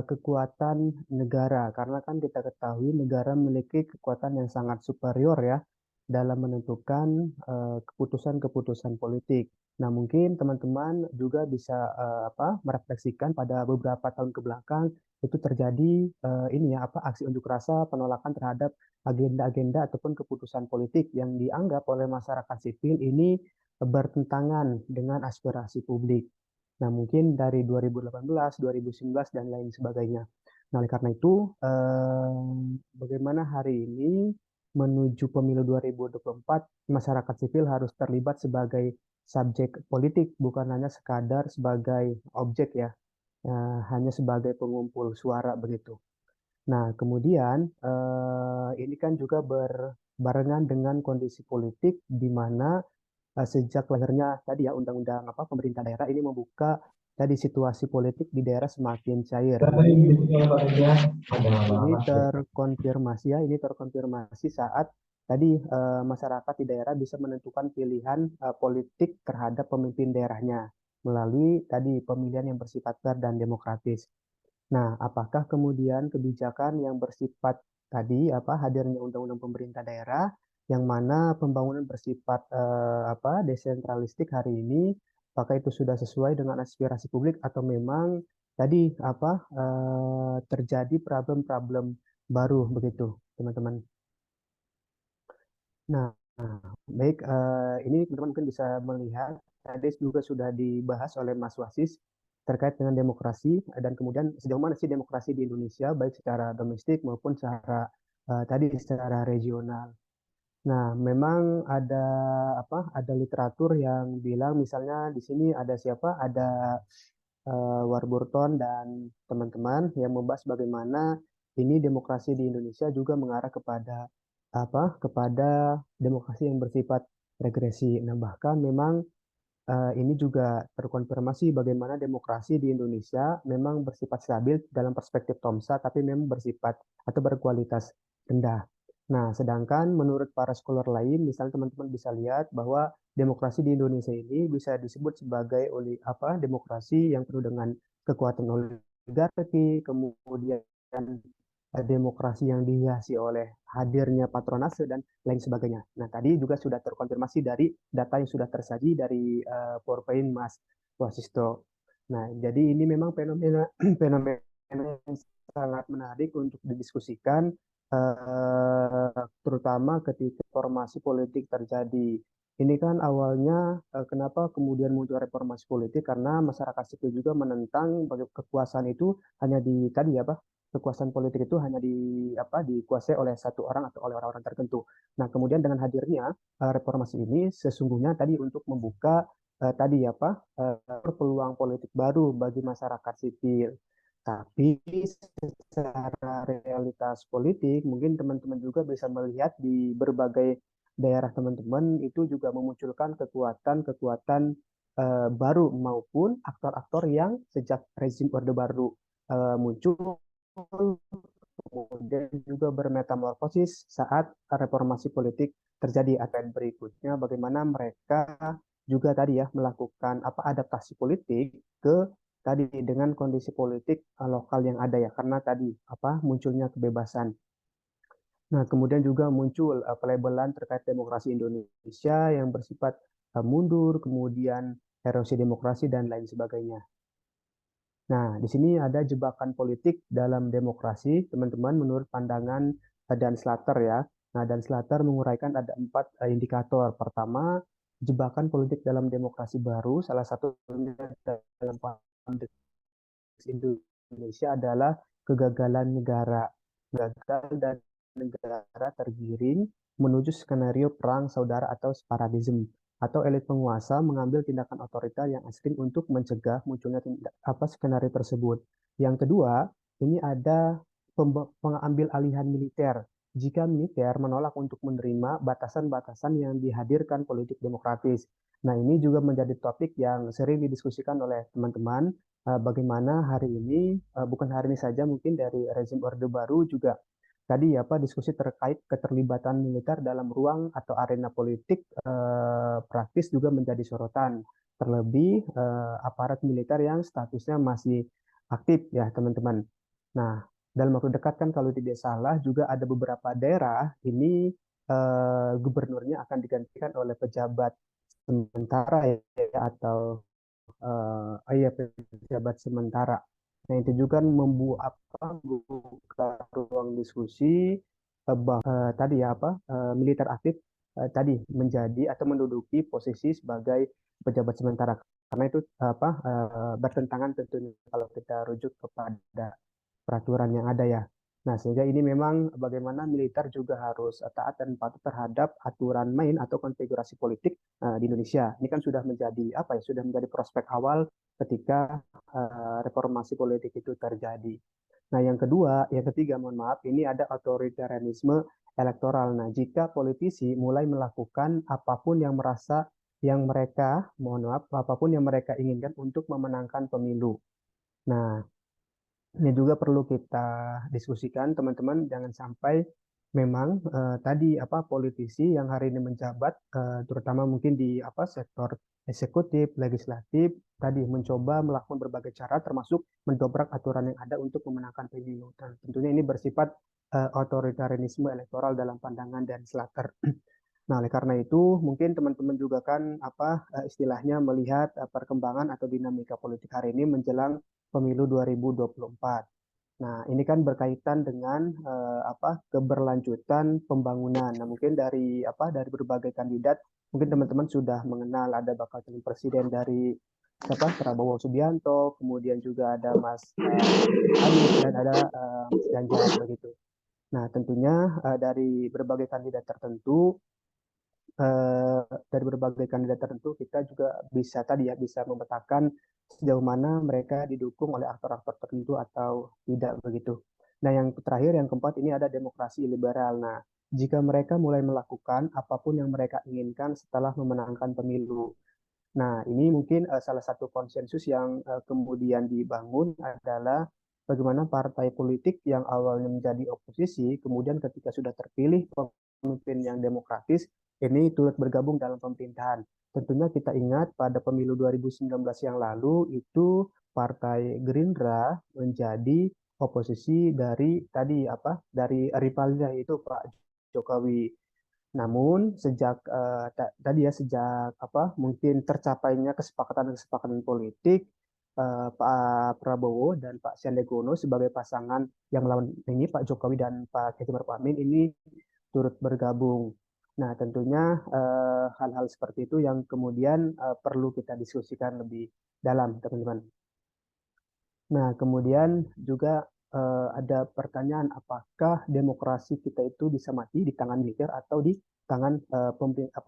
kekuatan negara. Karena kan kita ketahui negara memiliki kekuatan yang sangat superior ya dalam menentukan keputusan-keputusan politik. Nah, mungkin teman-teman juga bisa merefleksikan pada beberapa tahun ke belakang itu terjadi aksi unjuk rasa penolakan terhadap agenda-agenda ataupun keputusan politik yang dianggap oleh masyarakat sipil ini bertentangan dengan aspirasi publik. Nah, mungkin dari 2018, 2019, dan lain sebagainya. Nah, oleh karena itu, bagaimana hari ini menuju pemilu 2024, masyarakat sipil harus terlibat sebagai subjek politik, bukan hanya sekadar sebagai objek ya, hanya sebagai pengumpul suara begitu. Nah, kemudian ini kan juga barengan dengan kondisi politik di mana sejak lahirnya tadi ya undang-undang pemerintah daerah ini membuka tadi situasi politik di daerah semakin cair. Ini terkonfirmasi ya, ini terkonfirmasi saat tadi masyarakat di daerah bisa menentukan pilihan politik terhadap pemimpin daerahnya melalui tadi pemilihan yang bersifat fair dan demokratis. Nah, apakah kemudian kebijakan yang bersifat tadi hadirnya undang-undang pemerintah daerah yang mana pembangunan bersifat desentralistik hari ini, apakah itu sudah sesuai dengan aspirasi publik atau memang tadi terjadi problem-problem baru begitu, teman-teman. Nah, baik, ini teman-teman mungkin bisa melihat tadi juga sudah dibahas oleh Mas Wasis terkait dengan demokrasi dan kemudian sejauh mana sih demokrasi di Indonesia baik secara domestik maupun secara regional. Nah, memang ada literatur yang bilang misalnya di sini ada siapa? Ada Warburton dan teman-teman yang membahas bagaimana ini demokrasi di Indonesia juga mengarah kepada demokrasi yang bersifat regresi. Nah, bahkan memang ini juga terkonfirmasi bagaimana demokrasi di Indonesia memang bersifat stabil dalam perspektif Tomsa, tapi memang bersifat atau berkualitas rendah. Nah, sedangkan menurut para scholar lain, misalnya teman-teman bisa lihat bahwa demokrasi di Indonesia ini bisa disebut sebagai demokrasi yang penuh dengan kekuatan oligarki, kemudian demokrasi yang dihiasi oleh hadirnya patronase dan lain sebagainya. Nah, tadi juga sudah terkonfirmasi dari data yang sudah tersaji dari PowerPoint Mas Wasisto. Nah, jadi ini memang fenomena fenomena yang sangat menarik untuk didiskusikan, terutama ketika reformasi politik terjadi. Ini kan awalnya kenapa kemudian muncul reformasi politik karena masyarakat sipil juga menentang kekuasaan itu hanya di tadi kekuasaan politik itu hanya dikuasai oleh satu orang atau oleh orang-orang tertentu. Nah, kemudian dengan hadirnya reformasi ini sesungguhnya tadi untuk membuka peluang politik baru bagi masyarakat sipil. Tapi secara realitas politik, mungkin teman-teman juga bisa melihat di berbagai daerah teman-teman itu juga memunculkan kekuatan-kekuatan baru maupun aktor-aktor yang sejak rezim Orde Baru muncul kemudian juga bermetamorfosis saat reformasi politik terjadi. Akan berikutnya bagaimana mereka juga tadi ya melakukan adaptasi politik ke tadi dengan kondisi politik lokal yang ada ya karena tadi munculnya kebebasan. Nah, kemudian juga muncul pelabelan terkait demokrasi Indonesia yang bersifat mundur, kemudian erosi demokrasi dan lain sebagainya. Nah, di sini ada jebakan politik dalam demokrasi, teman-teman, menurut pandangan Dan Slater ya. Nah, Dan Slater menguraikan ada 4 indikator. Pertama, jebakan politik dalam demokrasi baru, salah satunya dalam konteks Indonesia adalah kegagalan negara. Gagal dan negara tergiring menuju skenario perang saudara atau separatisme atau elit penguasa mengambil tindakan otoriter yang ekstrim untuk mencegah munculnya skenario tersebut. Yang kedua, ini ada pengambil alihan militer. Jika militer menolak untuk menerima batasan-batasan yang dihadirkan politik demokratis. Nah, ini juga menjadi topik yang sering didiskusikan oleh teman-teman bagaimana hari ini, bukan hari ini saja mungkin dari rezim Orde Baru juga tadi diskusi terkait keterlibatan militer dalam ruang atau arena politik praktis juga menjadi sorotan. Terlebih aparat militer yang statusnya masih aktif ya teman-teman. Nah, dalam waktu dekat kan kalau tidak salah juga ada beberapa daerah ini gubernurnya akan digantikan oleh pejabat sementara ya atau pejabat sementara. Nah, itu juga membuka ruang diskusi tadi ya militer aktif tadi menjadi atau menduduki posisi sebagai pejabat sementara karena itu bertentangan tentunya kalau kita rujuk kepada peraturan yang ada ya. Nah, sehingga ini memang bagaimana militer juga harus taat dan patuh terhadap aturan main atau konfigurasi politik di Indonesia. Ini kan sudah menjadi sudah menjadi prospek awal ketika reformasi politik itu terjadi. Nah, yang ketiga, mohon maaf, ini ada otoritarianisme elektoral. Nah, jika politisi mulai melakukan apapun yang apapun yang mereka inginkan untuk memenangkan pemilu. Nah, ini juga perlu kita diskusikan, teman-teman. Jangan sampai memang tadi politisi yang hari ini menjabat, terutama mungkin di sektor eksekutif, legislatif, tadi mencoba melakukan berbagai cara, termasuk mendobrak aturan yang ada untuk memenangkan pemilu. Dan tentunya ini bersifat otoritarianisme elektoral dalam pandangan dan Slater. Nah, oleh karena itu, mungkin teman-teman juga kan istilahnya melihat perkembangan atau dinamika politik hari ini menjelang pemilu 2024. Nah, ini kan berkaitan dengan keberlanjutan pembangunan. Nah, mungkin dari berbagai kandidat, mungkin teman-teman sudah mengenal ada bakal calon presiden dari Prabowo Subianto, kemudian juga ada Mas Anies dan ada Mas Ganjar begitu. Nah, tentunya dari berbagai kandidat tertentu kita juga bisa memetakan sejauh mana mereka didukung oleh aktor-aktor tertentu atau tidak begitu. Nah, yang terakhir, yang keempat, ini ada demokrasi liberal. Nah, jika mereka mulai melakukan apapun yang mereka inginkan setelah memenangkan pemilu. Nah, ini mungkin salah satu konsensus yang kemudian dibangun adalah bagaimana partai politik yang awalnya menjadi oposisi, kemudian ketika sudah terpilih pemimpin yang demokratis, ini turut bergabung dalam pemerintahan. Tentunya kita ingat pada pemilu 2019 yang lalu itu Partai Gerindra menjadi oposisi dari rivalnya itu Pak Jokowi. Namun sejak mungkin tercapainya kesepakatan politik, Pak Prabowo dan Pak Sandiaga Uno sebagai pasangan yang melawan ini Pak Jokowi dan Pak Kiai Ma'ruf Amin ini turut bergabung. Nah, tentunya hal-hal seperti itu yang kemudian perlu kita diskusikan lebih dalam, teman-teman. Nah, kemudian juga ada pertanyaan, apakah demokrasi kita itu bisa mati di tangan militer atau di tangan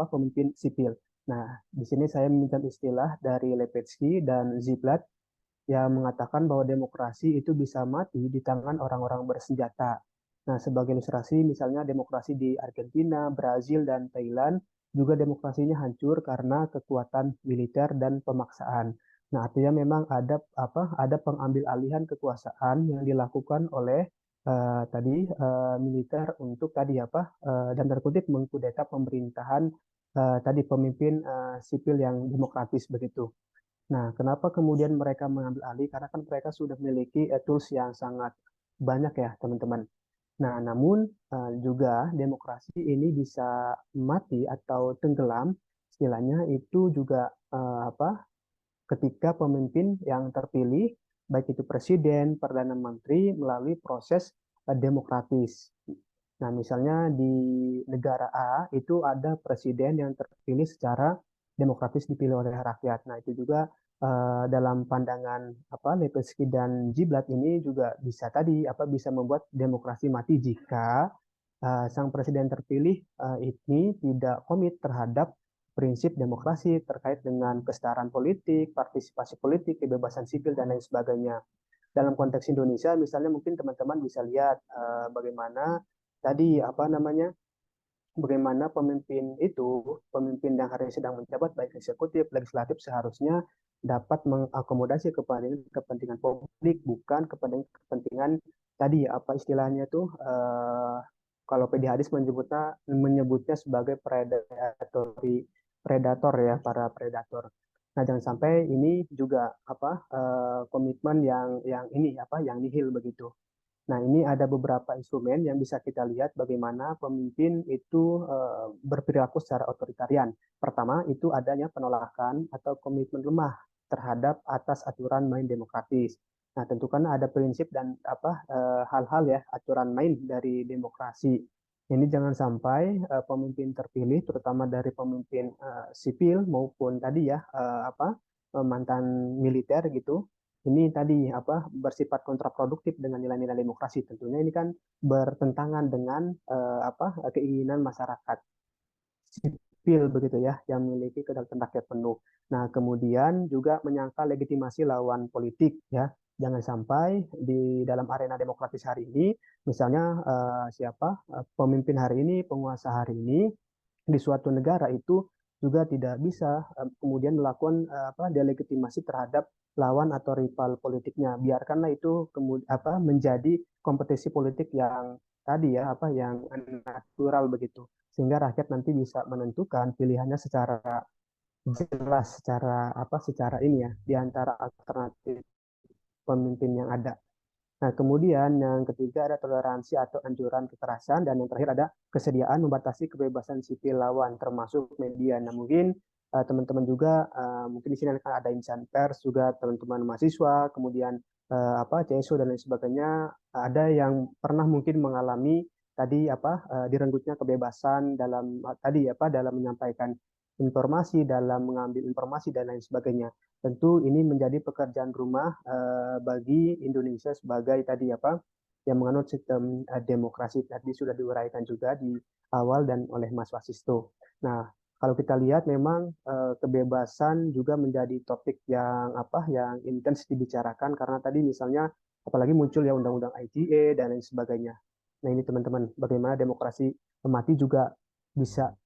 pemimpin sipil? Nah, di sini saya meminjam istilah dari Lepetsky dan Ziblatt yang mengatakan bahwa demokrasi itu bisa mati di tangan orang-orang bersenjata. Nah, sebagai ilustrasi, misalnya demokrasi di Argentina, Brazil, dan Thailand, juga demokrasinya hancur karena kekuatan militer dan pemaksaan. Nah, artinya memang ada pengambil alihan kekuasaan yang dilakukan oleh militer untuk dan terkutip mengkudeta pemerintahan pemimpin sipil yang demokratis begitu. Nah, kenapa kemudian mereka mengambil alih? Karena kan mereka sudah memiliki tools yang sangat banyak ya, teman-teman. Nah, namun juga demokrasi ini bisa mati atau tenggelam, istilahnya itu juga ketika pemimpin yang terpilih, baik itu presiden, perdana menteri, melalui proses demokratis. Nah, misalnya di negara A itu ada presiden yang terpilih secara demokratis dipilih oleh rakyat. Nah, itu juga dalam pandangan Lepetsky dan Ziblatt ini juga bisa membuat demokrasi mati jika sang presiden terpilih ini tidak komit terhadap prinsip demokrasi terkait dengan kesetaraan politik, partisipasi politik, kebebasan sipil dan lain sebagainya. Dalam konteks Indonesia, misalnya mungkin teman-teman bisa lihat bagaimana bagaimana pemimpin yang hari ini sedang menjabat, baik eksekutif, legislatif, seharusnya dapat mengakomodasi kepentingan publik, bukan kepentingan istilahnya tuh kalau PDHDIS menyebutnya sebagai predator ya, para predator. Nah, jangan sampai ini juga komitmen yang nihil begitu. Nah, ini ada beberapa instrumen yang bisa kita lihat bagaimana pemimpin itu berperilaku secara otoritarian. Pertama, itu adanya penolakan atau komitmen lemah terhadap atas aturan main demokratis. Nah, tentu kan ada prinsip dan hal-hal ya aturan main dari demokrasi. Ini jangan sampai pemimpin terpilih, terutama dari pemimpin sipil maupun mantan militer gitu, ini bersifat kontraproduktif dengan nilai-nilai demokrasi. Tentunya ini kan bertentangan dengan keinginan masyarakat sipil begitu ya, yang memiliki kedaulatan rakyat penuh. Nah, kemudian juga menyangkal legitimasi lawan politik ya. Jangan sampai di dalam arena demokratis hari ini, misalnya pemimpin hari ini, penguasa hari ini di suatu negara itu juga tidak bisa kemudian melakukan delegitimasi terhadap lawan atau rival politiknya. Biarkanlah itu kemudian menjadi kompetisi politik yang tadi yang natural begitu, sehingga rakyat nanti bisa menentukan pilihannya secara jelas, secara ini ya, di antara alternatif pemimpin yang ada. Nah, kemudian yang ketiga ada toleransi atau anjuran kekerasan, dan yang terakhir ada kesediaan membatasi kebebasan sipil lawan termasuk media. Nah, mungkin teman-teman juga mungkin di sini akan ada insan pers juga, teman-teman mahasiswa, kemudian CSO dan lain sebagainya, ada yang pernah mungkin mengalami tadi direnggutnya kebebasan dalam dalam menyampaikan informasi, dalam mengambil informasi dan lain sebagainya. Tentu ini menjadi pekerjaan rumah bagi Indonesia sebagai tadi yang menganut sistem demokrasi, tadi sudah diuraikan juga di awal dan oleh Mas Wasisto. Nah, kalau kita lihat memang kebebasan juga menjadi topik yang intens dibicarakan, karena tadi misalnya apalagi muncul ya undang-undang ITE dan lain sebagainya. Nah, ini teman-teman, bagaimana demokrasi mati juga bisa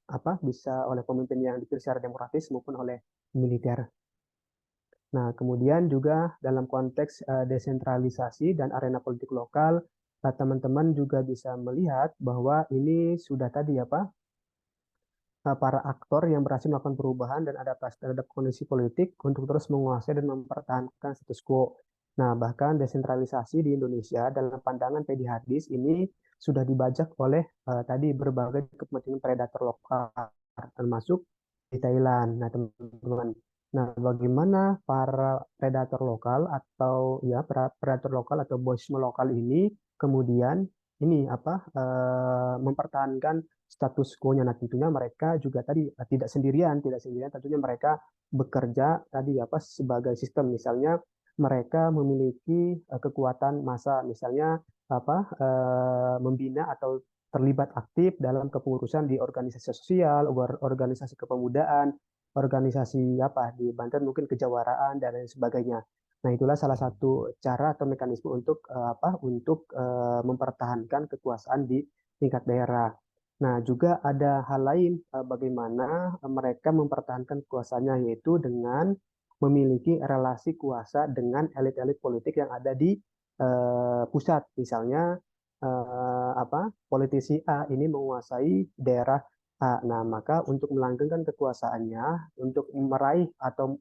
oleh pemimpin yang dipilih secara demokratis maupun oleh militer. Nah, kemudian juga dalam konteks desentralisasi dan arena politik lokal, teman-teman juga bisa melihat bahwa ini sudah tadi para aktor yang berhasil melakukan perubahan dan adaptasi terhadap kondisi politik untuk terus menguasai dan mempertahankan status quo. Nah, bahkan desentralisasi di Indonesia dalam pandangan Pedi Hardis ini sudah dibajak oleh tadi berbagai kepentingan predator lokal, termasuk di Thailand. Nah, teman-teman. Nah, bagaimana para predator lokal atau predator lokal atau boyisme lokal ini kemudian ini mempertahankan status quo-nya. Nah, tentunya mereka juga tadi tidak sendirian, tentunya mereka bekerja tadi sebagai sistem. Misalnya mereka memiliki kekuatan massa, misalnya membina atau terlibat aktif dalam kepengurusan di organisasi sosial, organisasi kepemudaan, organisasi di Banten mungkin kejawaraan dan lain sebagainya. Nah, itulah salah satu cara atau mekanisme untuk mempertahankan kekuasaan di tingkat daerah. Nah, juga ada hal lain bagaimana mereka mempertahankan kekuasaannya, yaitu dengan memiliki relasi kuasa dengan elit-elit politik yang ada di pusat. Misalnya politisi A ini menguasai daerah A. Nah, maka untuk melanggengkan kekuasaannya, untuk meraih atau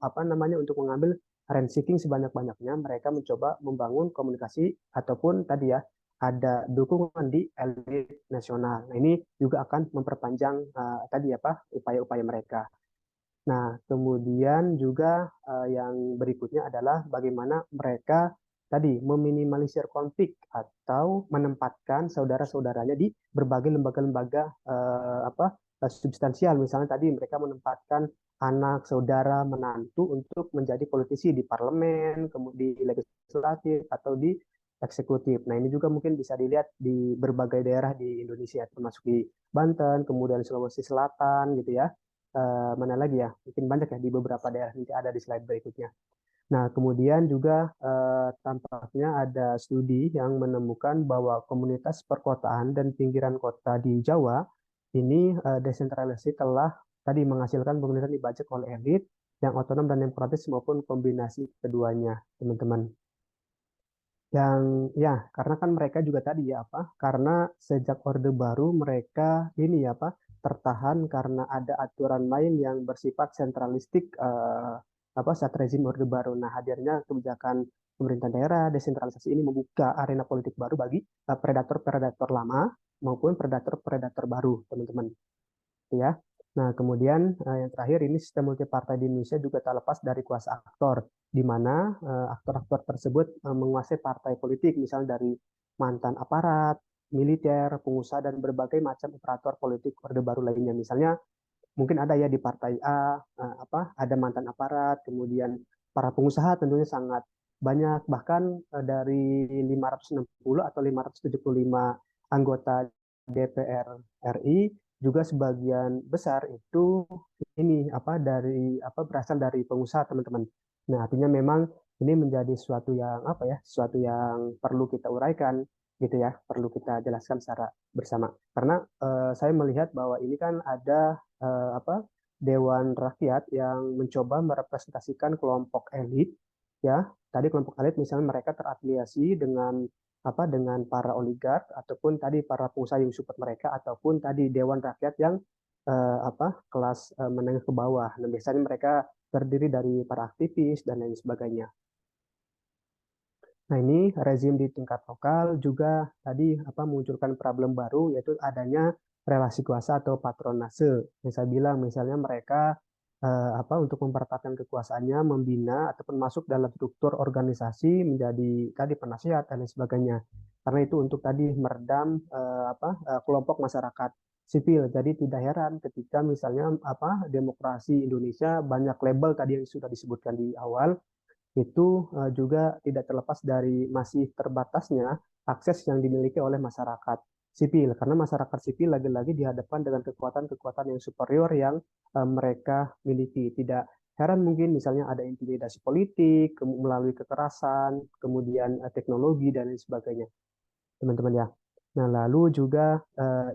untuk mengambil rent seeking sebanyak-banyaknya, mereka mencoba membangun komunikasi ataupun tadi ada dukungan di elit nasional. Nah, ini juga akan memperpanjang upaya-upaya mereka. Nah, kemudian juga yang berikutnya adalah bagaimana mereka tadi meminimalisir konflik atau menempatkan saudara-saudaranya di berbagai lembaga-lembaga substansial. Misalnya tadi mereka menempatkan anak, saudara, menantu untuk menjadi politisi di parlemen, kemudian di legislatif atau di eksekutif. Nah, ini juga mungkin bisa dilihat di berbagai daerah di Indonesia, termasuk di Banten, kemudian Sulawesi Selatan gitu ya. Mana lagi ya? Mungkin banyak ya di beberapa daerah, nanti ada di slide berikutnya. Nah, kemudian juga tampaknya ada studi yang menemukan bahwa komunitas perkotaan dan pinggiran kota di Jawa ini desentralisasi telah tadi menghasilkan pemerintahan dibajak oleh elit yang otonom dan demokratis maupun kombinasi keduanya, teman-teman. Yang karena kan mereka juga tadi karena sejak Orde Baru mereka ini tertahan karena ada aturan lain yang bersifat sentralistik saat rezim Orde Baru. Nah, hadirnya kebijakan pemerintah daerah desentralisasi ini membuka arena politik baru bagi predator-predator lama maupun predator-predator baru, teman-teman. Ya. Nah, kemudian yang terakhir ini sistem multipartai di Indonesia juga tak lepas dari kuasa aktor, di mana aktor-aktor tersebut menguasai partai politik, misalnya dari mantan aparat, militer, pengusaha, dan berbagai macam operator politik Orde Baru lainnya. Misalnya mungkin ada ya di partai A, ada mantan aparat, kemudian para pengusaha tentunya sangat banyak, bahkan dari 560 atau 575 anggota DPR RI juga sebagian besar itu ini berasal dari pengusaha, teman-teman. Nah, artinya memang Ini menjadi sesuatu yang apa ya, sesuatu yang perlu kita uraikan gitu ya, perlu kita jelaskan secara bersama. Karena saya melihat bahwa ini kan ada apa Dewan Rakyat yang mencoba merepresentasikan kelompok elit ya. Tadi kelompok elit misalnya mereka terafiliasi dengan apa dengan para oligark ataupun tadi para pengusaha yang support mereka ataupun tadi Dewan Rakyat yang apa kelas menengah ke bawah. Nah, biasanya mereka terdiri dari para aktivis dan lain sebagainya. Nah, ini rezim di tingkat lokal juga tadi apa munculkan problem baru yaitu adanya relasi kuasa atau patronase. Yang saya bilang misalnya mereka apa untuk mempertahankan kekuasaannya membina ataupun masuk dalam struktur organisasi menjadi tadi penasihat dan lain sebagainya. Karena itu untuk tadi meredam kelompok masyarakat sipil. Jadi tidak heran ketika misalnya apa demokrasi Indonesia banyak label tadi yang sudah disebutkan di awal itu juga tidak terlepas dari masih terbatasnya akses yang dimiliki oleh masyarakat sipil karena masyarakat sipil lagi-lagi dihadapkan dengan kekuatan-kekuatan yang superior yang mereka miliki. Tidak heran mungkin misalnya ada intimidasi politik melalui kekerasan, kemudian teknologi dan lain sebagainya, teman-teman ya. Nah, lalu juga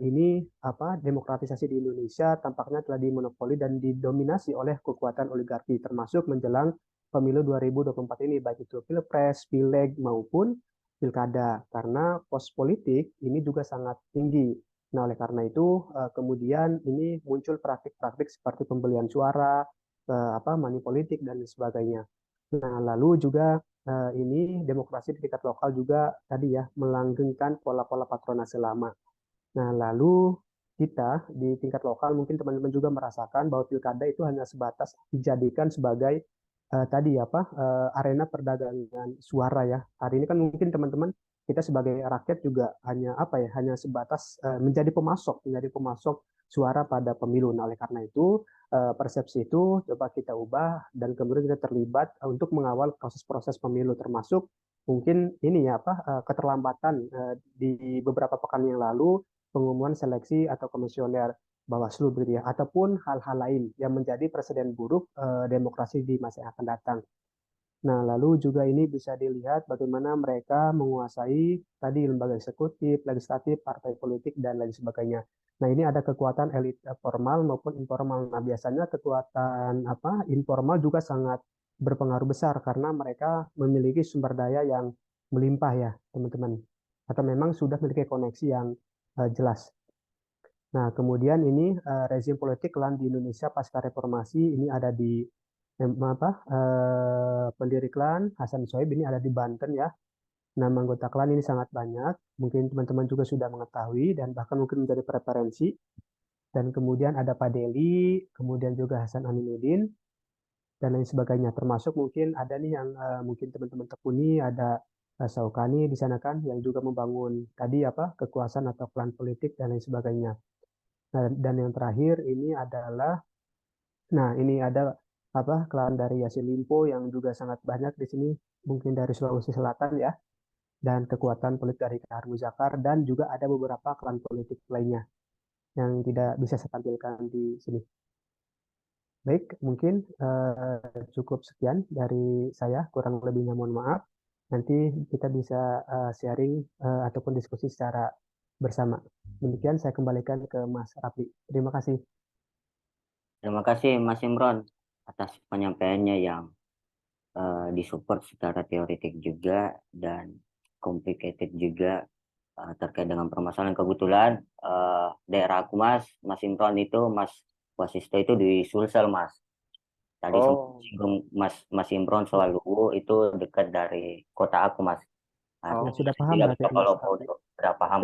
ini apa demokratisasi di Indonesia tampaknya telah dimonopoli dan didominasi oleh kekuatan oligarki termasuk menjelang pemilu 2024 ini baik itu pilpres, pileg maupun pilkada karena pos politik ini juga sangat tinggi. Nah, oleh karena itu kemudian ini muncul praktik-praktik seperti pembelian suara, apa money politik dan sebagainya. Nah, lalu juga ini demokrasi di tingkat lokal juga tadi ya melanggengkan pola-pola patronase lama. Nah, lalu kita di tingkat lokal mungkin teman-teman juga merasakan bahwa pilkada itu hanya sebatas dijadikan sebagai tadi apa arena perdagangan suara ya. Hari ini kan mungkin teman-teman kita sebagai rakyat juga hanya apa ya hanya sebatas menjadi pemasok suara pada pemilu. Nah, oleh karena itu persepsi itu coba kita ubah dan kemudian kita terlibat untuk mengawal proses-proses pemilu termasuk mungkin ini ya apa keterlambatan di beberapa pekan yang lalu pengumuman seleksi atau komisioner Bawaslu begitu ya ataupun hal-hal lain yang menjadi presiden buruk demokrasi di masa yang akan datang. Nah, lalu juga ini bisa dilihat bagaimana mereka menguasai tadi lembaga eksekutif, legislatif, partai politik dan lain sebagainya. Nah, ini ada kekuatan elit formal maupun informal. Nah, biasanya kekuatan apa informal juga sangat berpengaruh besar karena mereka memiliki sumber daya yang melimpah ya, teman-teman. Atau memang sudah memiliki koneksi yang jelas. Nah, kemudian ini rezim politik klan di Indonesia pasca reformasi ini ada di pendiri klan Hasan Soib ini ada di Banten ya. Nama anggota klan ini sangat banyak. Mungkin teman-teman juga sudah mengetahui dan bahkan mungkin menjadi preferensi. Dan kemudian ada Pak Deli, kemudian juga Hasan Aminuddin dan lain sebagainya. Termasuk mungkin ada nih yang mungkin teman-teman tekuni ada Saukani di sana kan yang juga membangun tadi apa kekuasaan atau klan politik dan lain sebagainya. Nah, dan yang terakhir ini adalah, nah ini ada apa klan dari Yasin Limpo yang juga sangat banyak di sini, mungkin dari Sulawesi Selatan ya, dan kekuatan politik dari Kahar Muzakar, dan juga ada beberapa klan politik lainnya yang tidak bisa saya tampilkan di sini. Baik, mungkin cukup sekian dari saya, kurang lebihnya mohon maaf. Nanti kita bisa sharing ataupun diskusi secara bersama. Demikian saya kembalikan ke Mas Rafli. Terima kasih. Terima kasih Mas Imron atas penyampaiannya yang disupport secara teoretik juga dan complicated juga terkait dengan permasalahan. Kebetulan daerah aku Mas Imron itu Mas Wasisto itu di Sulsel Mas. Tadi sempat singgung Mas Imron selalu itu dekat dari kota aku Mas. Ya, sudah paham Tidak berarti kalau Mas Rafli. sudah paham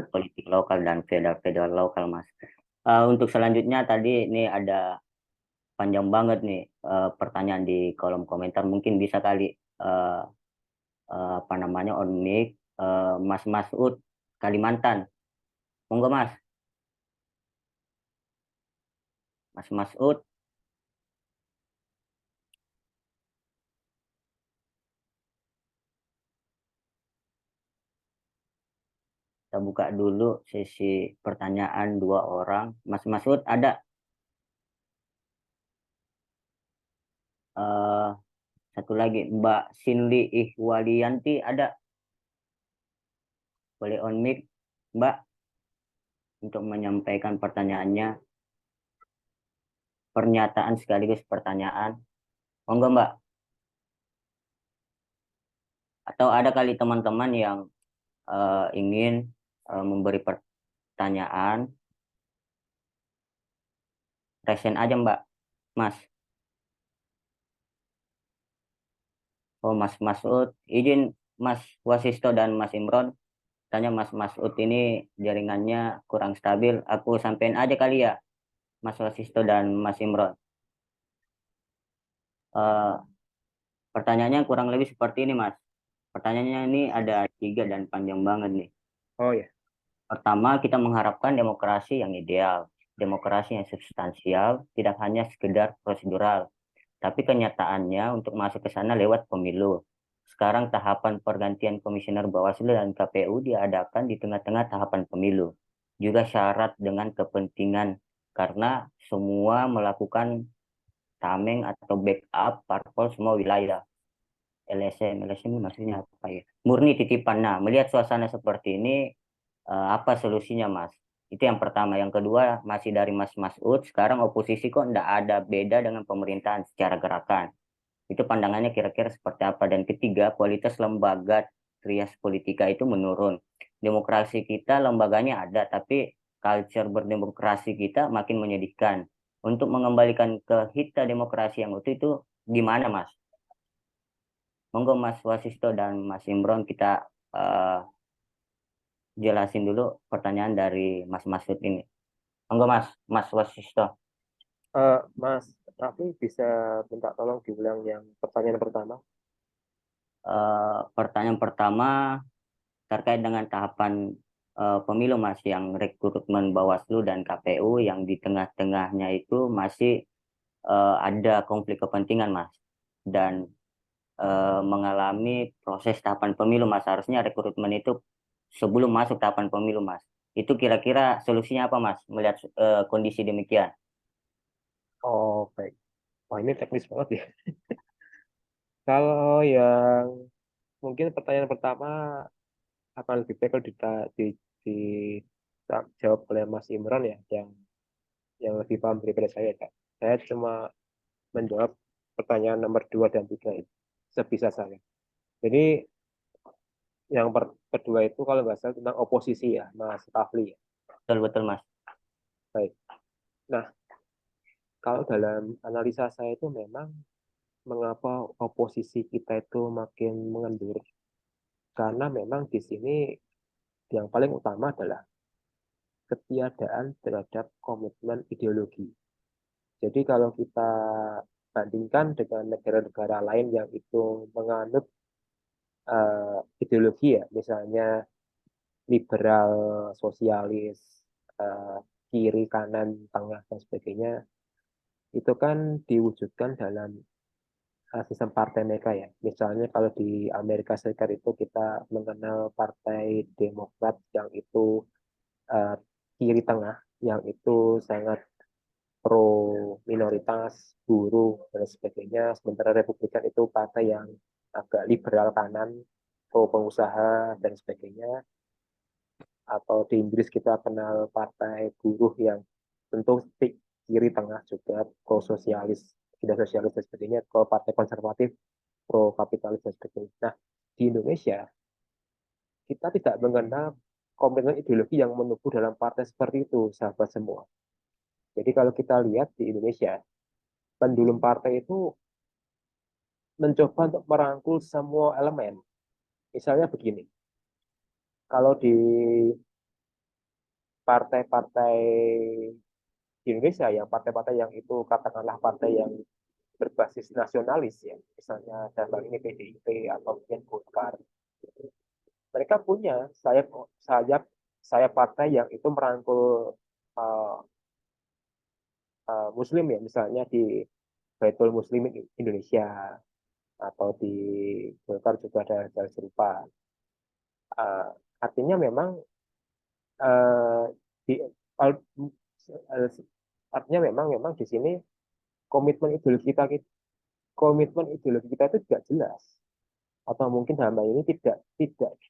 politik lokal dan federal lokal Mas. Untuk selanjutnya tadi ini ada panjang banget nih pertanyaan di kolom komentar. Mungkin bisa kali apa namanya on mic Mas Masud Kalimantan. Monggo Mas. Mas Masud. Kita buka dulu sesi pertanyaan dua orang. Mas Masud ada? Satu lagi Mbak Sinli Ihwalianti ada. Boleh on mic Mbak untuk menyampaikan pertanyaannya, pernyataan sekaligus pertanyaan. Monggo Mbak. Atau ada kali teman-teman yang ingin memberi pertanyaan, resen aja Mbak. Mas. Oh Mas Masud, izin Mas Wasisto dan Mas Imron, tanya Mas Masud ini jaringannya kurang stabil. Aku sampein aja kali ya, Mas Wasisto dan Mas Imron. Eh, Pertanyaannya kurang lebih seperti ini Mas. Pertanyaannya ini ada 3 dan panjang banget nih. Oh ya, Pertama, kita mengharapkan demokrasi yang ideal, demokrasi yang substansial, tidak hanya sekedar prosedural, tapi kenyataannya untuk masuk ke sana lewat pemilu. Sekarang tahapan pergantian komisioner Bawaslu dan KPU diadakan di tengah-tengah tahapan pemilu. Juga syarat dengan kepentingan karena semua melakukan tameng atau backup parpol semua wilayah. LSM ini maksudnya apa ya? Murni titipan. Nah, melihat suasana seperti ini, apa solusinya, Mas? Itu yang pertama. Yang kedua, masih dari Mas Masud, sekarang oposisi kok tidak ada beda dengan pemerintahan secara gerakan. Itu pandangannya kira-kira seperti apa. Dan ketiga, kualitas lembaga trias politika itu menurun. Demokrasi kita lembaganya ada, tapi culture berdemokrasi kita makin menyedihkan. Untuk mengembalikan ke hita demokrasi yang utuh itu gimana, Mas? Monggo Mas Wasisto dan Mas Imron kita jelasin dulu pertanyaan dari Mas Masud ini. Monggo Mas Wasisto. Mas Raffi bisa minta tolong diulang yang pertanyaan pertama? Pertanyaan pertama terkait dengan tahapan pemilu Mas, yang rekrutmen Bawaslu dan KPU yang di tengah-tengahnya itu masih ada konflik kepentingan Mas, dan mengalami proses tahapan pemilu Mas. Harusnya rekrutmen itu sebelum masuk tahapan pemilu Mas. Itu kira-kira solusinya apa Mas melihat kondisi demikian? Oh, baik. Wah, ini teknis banget ya. Kalau yang mungkin pertanyaan pertama akan lebih baik kalau dijawab oleh Mas Imran ya, yang lebih paham daripada saya, Kak. Saya cuma menjawab pertanyaan nomor 2 dan 3 itu, sebisa saya. Jadi yang kedua itu kalau nggak salah tentang oposisi ya, Mas Rafli ya. Betul Mas. Baik. Nah, kalau dalam analisa saya itu memang mengapa oposisi kita itu makin mengendur, karena memang di sini yang paling utama adalah ketiadaan terhadap komitmen ideologi. Jadi kalau kita bandingkan dengan negara-negara lain yang itu menganut ideologi ya, misalnya liberal, sosialis, uh, kiri, kanan, tengah, dan sebagainya, itu kan diwujudkan dalam sistem partai mereka ya. Misalnya kalau di Amerika Serikat itu kita mengenal Partai Demokrat yang itu uh, kiri tengah, yang itu sangat pro minoritas, buruh, dan sebagainya. Sementara Republikan itu partai yang agak liberal kanan, pro pengusaha, dan sebagainya. Atau di Inggris kita kenal partai buruh yang tentu kiri tengah juga, pro sosialis, tidak sosialis, dan sebagainya. Kalau partai konservatif, pro kapitalis, dan sebagainya. Nah, di Indonesia, kita tidak mengenal komitmen ideologi yang menubuh dalam partai seperti itu, sahabat semua. Jadi kalau kita lihat di Indonesia, pendulum partai itu mencoba untuk merangkul semua elemen. Misalnya begini, kalau di partai-partai di Indonesia, yang partai-partai yang itu katakanlah partai yang berbasis nasionalis ya, misalnya dalam hal ini PDIP atau mungkin Golkar, mereka punya sayap sayap partai yang itu merangkul uh, Muslim ya, misalnya di Baitul Muslimin Indonesia atau di Golkar juga ada hal serupa. Uh, Artinya memang uh, di artinya memang di sini komitmen ideologi kita komitmen ideologi kita itu tidak jelas, atau mungkin dalam hal ini tidak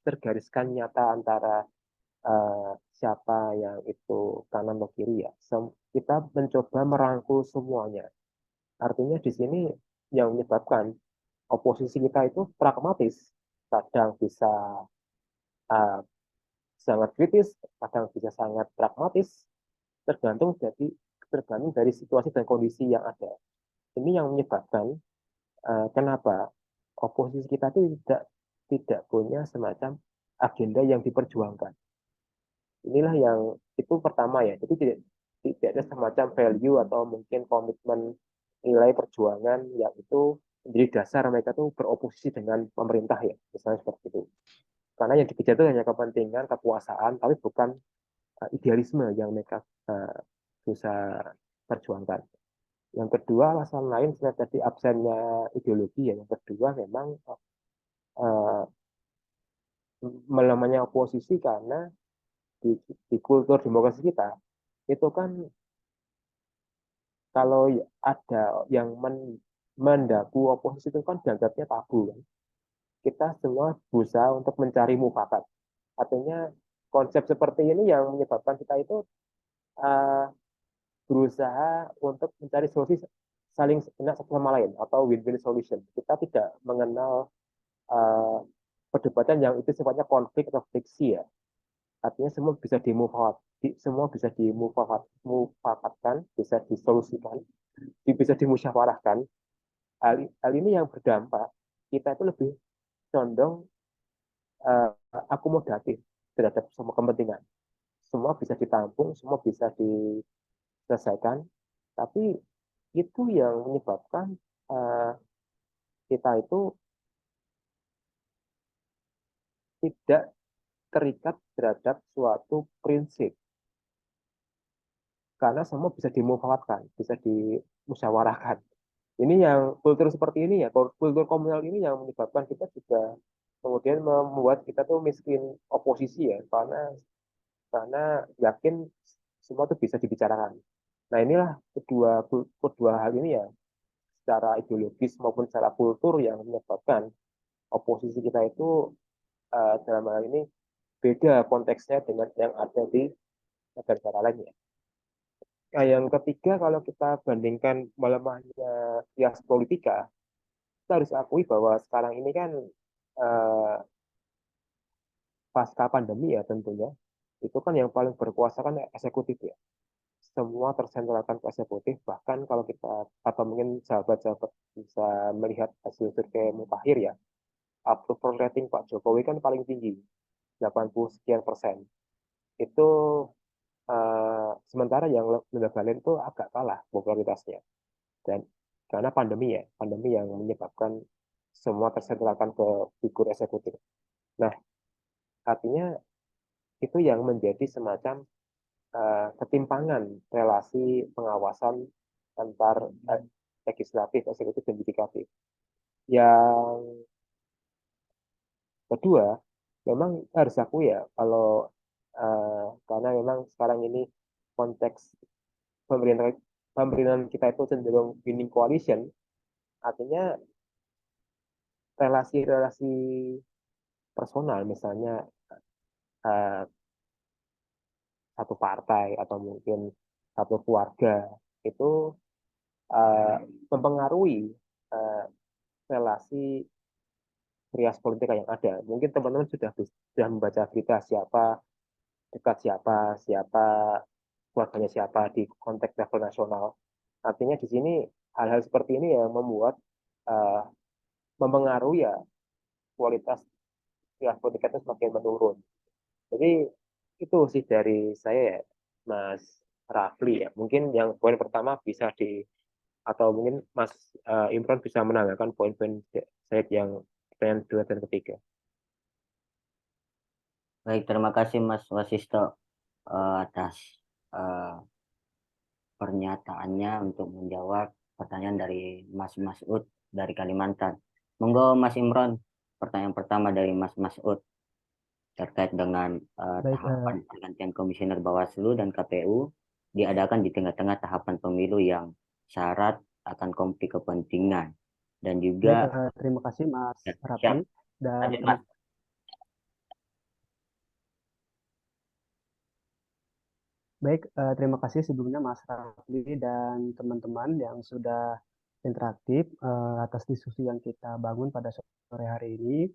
tergariskan nyata antara siapa yang itu kanan atau kiri ya. Kita mencoba merangkul semuanya. Artinya di sini yang menyebabkan oposisi kita itu pragmatis, kadang bisa uh, sangat kritis, kadang bisa sangat pragmatis, tergantung dari situasi dan kondisi yang ada. Ini yang menyebabkan kenapa oposisi kita itu tidak punya semacam agenda yang diperjuangkan. Inilah yang itu pertama ya. Jadi tidak ada semacam value atau mungkin komitmen nilai perjuangan yang itu menjadi dasar mereka tuh beroposisi dengan pemerintah ya, misalnya seperti itu. Karena yang dikejar itu hanya kepentingan kekuasaan, tapi bukan idealisme yang mereka bisa perjuangkan. Yang kedua, alasan lain selain tadi absennya ideologi ya. Yang kedua memang uh, melemahnya oposisi karena di kultur demokrasi kita itu kan kalau ada yang mendaku oposisi itu kan dianggapnya tabu kan. Kita semua berusaha untuk mencari mufakat. Artinya konsep seperti ini yang menyebabkan kita itu uh, berusaha untuk mencari solusi saling enak satu sama lain atau win-win solution. Kita tidak mengenal uh, perdebatan yang itu sifatnya konflik atau friksi ya. Artinya semua bisa dimufakatkan, bisa disolusikan, bisa dimusyawarahkan. Hal ini yang berdampak kita itu lebih condong uh, akomodatif terhadap semua kepentingan. Semua bisa ditampung, semua bisa diselesaikan, tapi itu yang menyebabkan uh, kita itu tidak terikat terhadap suatu prinsip karena semua bisa dimufawarkan, bisa dimusyawarahkan. Ini yang kultur seperti ini ya, kultur komunal ini yang menyebabkan kita juga kemudian membuat kita tuh miskin oposisi ya, karena yakin semua itu bisa dibicarakan. Nah inilah kedua hal ini ya, secara ideologis maupun secara kultur yang menyebabkan oposisi kita itu dalam hal ini beda konteksnya dengan yang ada di negara-negara lainnya. Nah, yang ketiga, kalau kita bandingkan melemahnya kias politika, kita harus akui bahwa sekarang ini kan eh, pasca pandemi ya tentunya, itu kan yang paling berkuasa kan eksekutif ya. Semua tersentralkan ke eksekutif, bahkan kalau kita, atau mungkin sahabat-sahabat bisa melihat hasil survei Mutakhir ya, approval rating Pak Jokowi kan paling tinggi, 80 sekian persen. Itu sementara yang lembaga lain itu agak kalah popularitasnya. Dan karena pandemi yang menyebabkan semua tersentralkan ke figur eksekutif. Nah, artinya itu yang menjadi semacam ketimpangan relasi pengawasan antar legislatif, eksekutif, dan yudikatif. Yang kedua, memang harus aku ya, kalau karena memang sekarang ini konteks pemerintahan kita itu cenderung winning coalition, artinya relasi-relasi personal, misalnya uh, satu partai atau mungkin satu keluarga itu uh, mempengaruhi uh, relasi trias politika yang ada. Mungkin teman-teman sudah membaca berita siapa dekat siapa, siapa keluarganya siapa di konteks level nasional. Artinya di sini hal-hal seperti ini yang membuat uh, mempengaruhi ya kualitas trias politika itu semakin menurun. Jadi itu sih dari saya ya, Mas Rafli ya. Mungkin yang poin pertama bisa atau mungkin Mas Imron bisa menambahkan poin-poin saya yang pertanyaan kedua dan ketiga. Baik, terima kasih Mas Wasisto atas eh, pernyataannya untuk menjawab pertanyaan dari Mas Masud dari Kalimantan. Monggo Mas Imron, pertanyaan pertama dari Mas Masud terkait dengan Baik, tahapan pergantian komisioner Bawaslu dan KPU diadakan di tengah-tengah tahapan pemilu yang syarat akan konflik kepentingan. Dan Baik, juga terima kasih Mas ya, siap. Rafli dan Lanjut, Mas. baik, terima kasih sebelumnya Mas Rafli dan teman-teman yang sudah interaktif atas diskusi yang kita bangun pada sore hari ini.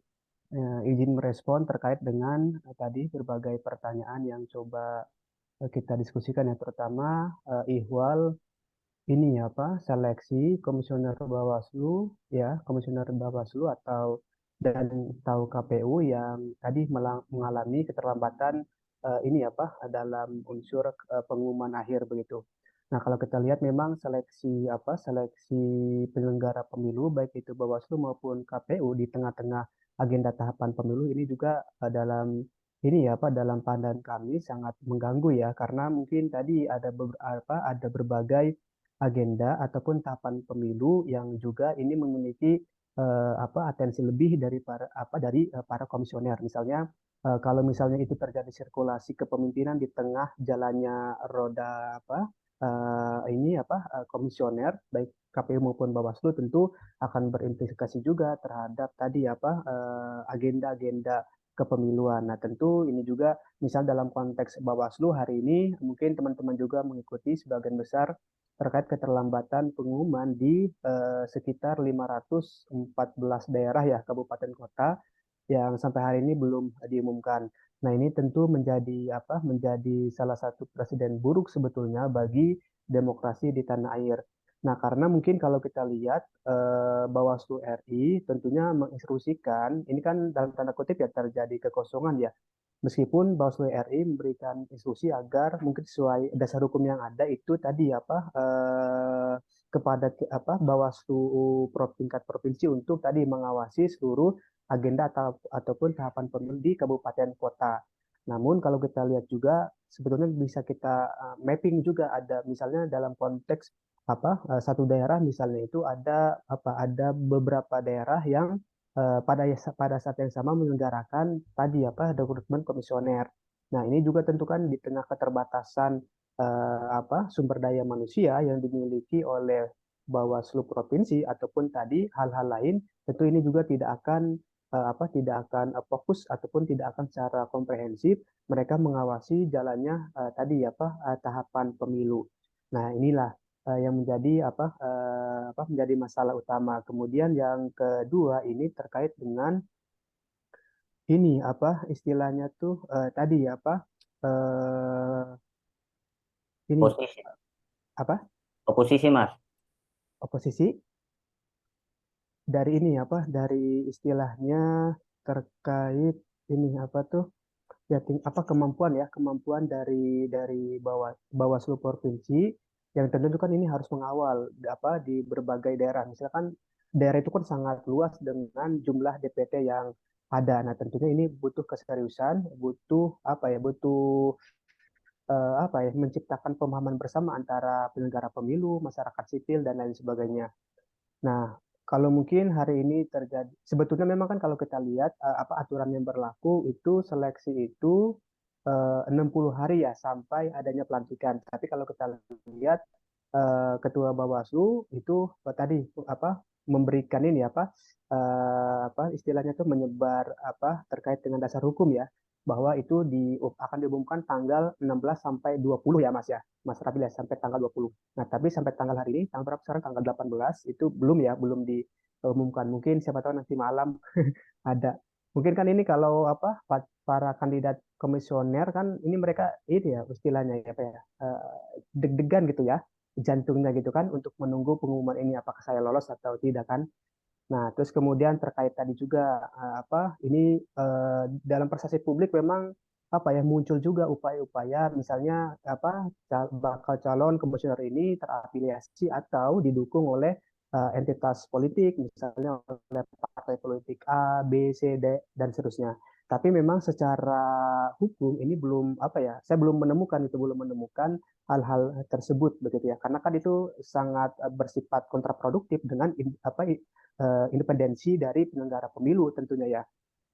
Izin merespon terkait dengan tadi berbagai pertanyaan yang coba kita diskusikan ya, terutama ihwal ini ya apa seleksi komisioner Bawaslu ya, komisioner Bawaslu atau dan tahu KPU yang tadi mengalami keterlambatan ini apa dalam unsur pengumuman akhir begitu. Nah, kalau kita lihat memang seleksi penyelenggara pemilu baik itu Bawaslu maupun KPU di tengah-tengah agenda tahapan pemilu ini juga dalam ini ya apa dalam pandangan kami sangat mengganggu ya, karena mungkin tadi ada beberapa ada berbagai agenda ataupun tahapan pemilu yang juga ini memiliki atensi lebih dari para komisioner. Misalnya kalau misalnya itu terjadi sirkulasi kepemimpinan di tengah jalannya roda komisioner baik KPU maupun Bawaslu tentu akan berimplikasi juga terhadap tadi agenda-agenda kepemiluan. Nah, tentu ini juga misal dalam konteks Bawaslu hari ini mungkin teman-teman juga mengikuti sebagian besar terkait keterlambatan pengumuman di sekitar 514 daerah ya kabupaten kota yang sampai hari ini belum diumumkan. Nah, ini tentu menjadi salah satu presiden buruk sebetulnya bagi demokrasi di tanah air. Nah, karena mungkin kalau kita lihat Bawaslu RI tentunya menginstruksikan, ini kan dalam tanda kutip ya terjadi kekosongan ya. Meskipun Bawaslu RI memberikan instruksi agar mungkin sesuai dasar hukum yang ada itu tadi kepada Bawaslu tingkat provinsi untuk tadi mengawasi seluruh agenda ataupun tahapan pemilu di kabupaten kota. Namun kalau kita lihat juga sebetulnya bisa kita mapping juga ada misalnya dalam konteks satu daerah misalnya itu ada beberapa daerah yang pada saat yang sama menyelenggarakan tadi rekrutmen komisioner. Nah, ini juga tentu kan di tengah keterbatasan sumber daya manusia yang dimiliki oleh Bawaslu provinsi ataupun tadi hal-hal lain, tentu ini juga tidak akan fokus ataupun tidak akan secara komprehensif mereka mengawasi jalannya tahapan pemilu. Nah, inilah yang menjadi masalah utama. Kemudian yang kedua ini terkait dengan ini istilahnya tuh tadi ini Oposisi. apa Oposisi, Mas. oposisi dari ini dari istilahnya terkait ini kemampuan dari Bawaslu provinsi yang tentu kan ini harus mengawal di berbagai daerah. Misalkan daerah itu kan sangat luas dengan jumlah DPT yang ada. Nah, tentunya ini butuh keseriusan, butuh menciptakan pemahaman bersama antara penyelenggara pemilu, masyarakat sipil dan lain sebagainya. Nah, kalau mungkin hari ini terjadi, sebetulnya memang kan kalau kita lihat aturan yang berlaku itu seleksi itu 60 hari ya sampai adanya pelantikan. Tapi kalau kita lihat Ketua Bawaslu itu tadi memberikan ini istilahnya tuh menyebar terkait dengan dasar hukum ya, bahwa itu akan diumumkan tanggal 16 sampai 20 ya Mas ya. Mas Rabil ya, sampai tanggal 20. Nah, tapi sampai tanggal hari ini, tanggal berapa sekarang? Tanggal 18, itu belum diumumkan. Mungkin siapa tahu nanti malam ada. Mungkin kan ini kalau para kandidat komisioner kan ini mereka ini ya istilahnya deg-degan gitu ya, jantungnya gitu kan untuk menunggu pengumuman ini apakah saya lolos atau tidak kan. Nah, terus kemudian terkait tadi juga ini dalam persepsi publik memang muncul juga upaya-upaya misalnya bakal calon komisioner ini terafiliasi atau didukung oleh entitas politik misalnya oleh partai politik A, B, C, D dan seterusnya. Tapi memang secara hukum ini saya belum menemukan hal-hal tersebut begitu ya. Karena kan itu sangat bersifat kontraproduktif dengan independensi dari penyelenggara pemilu tentunya ya.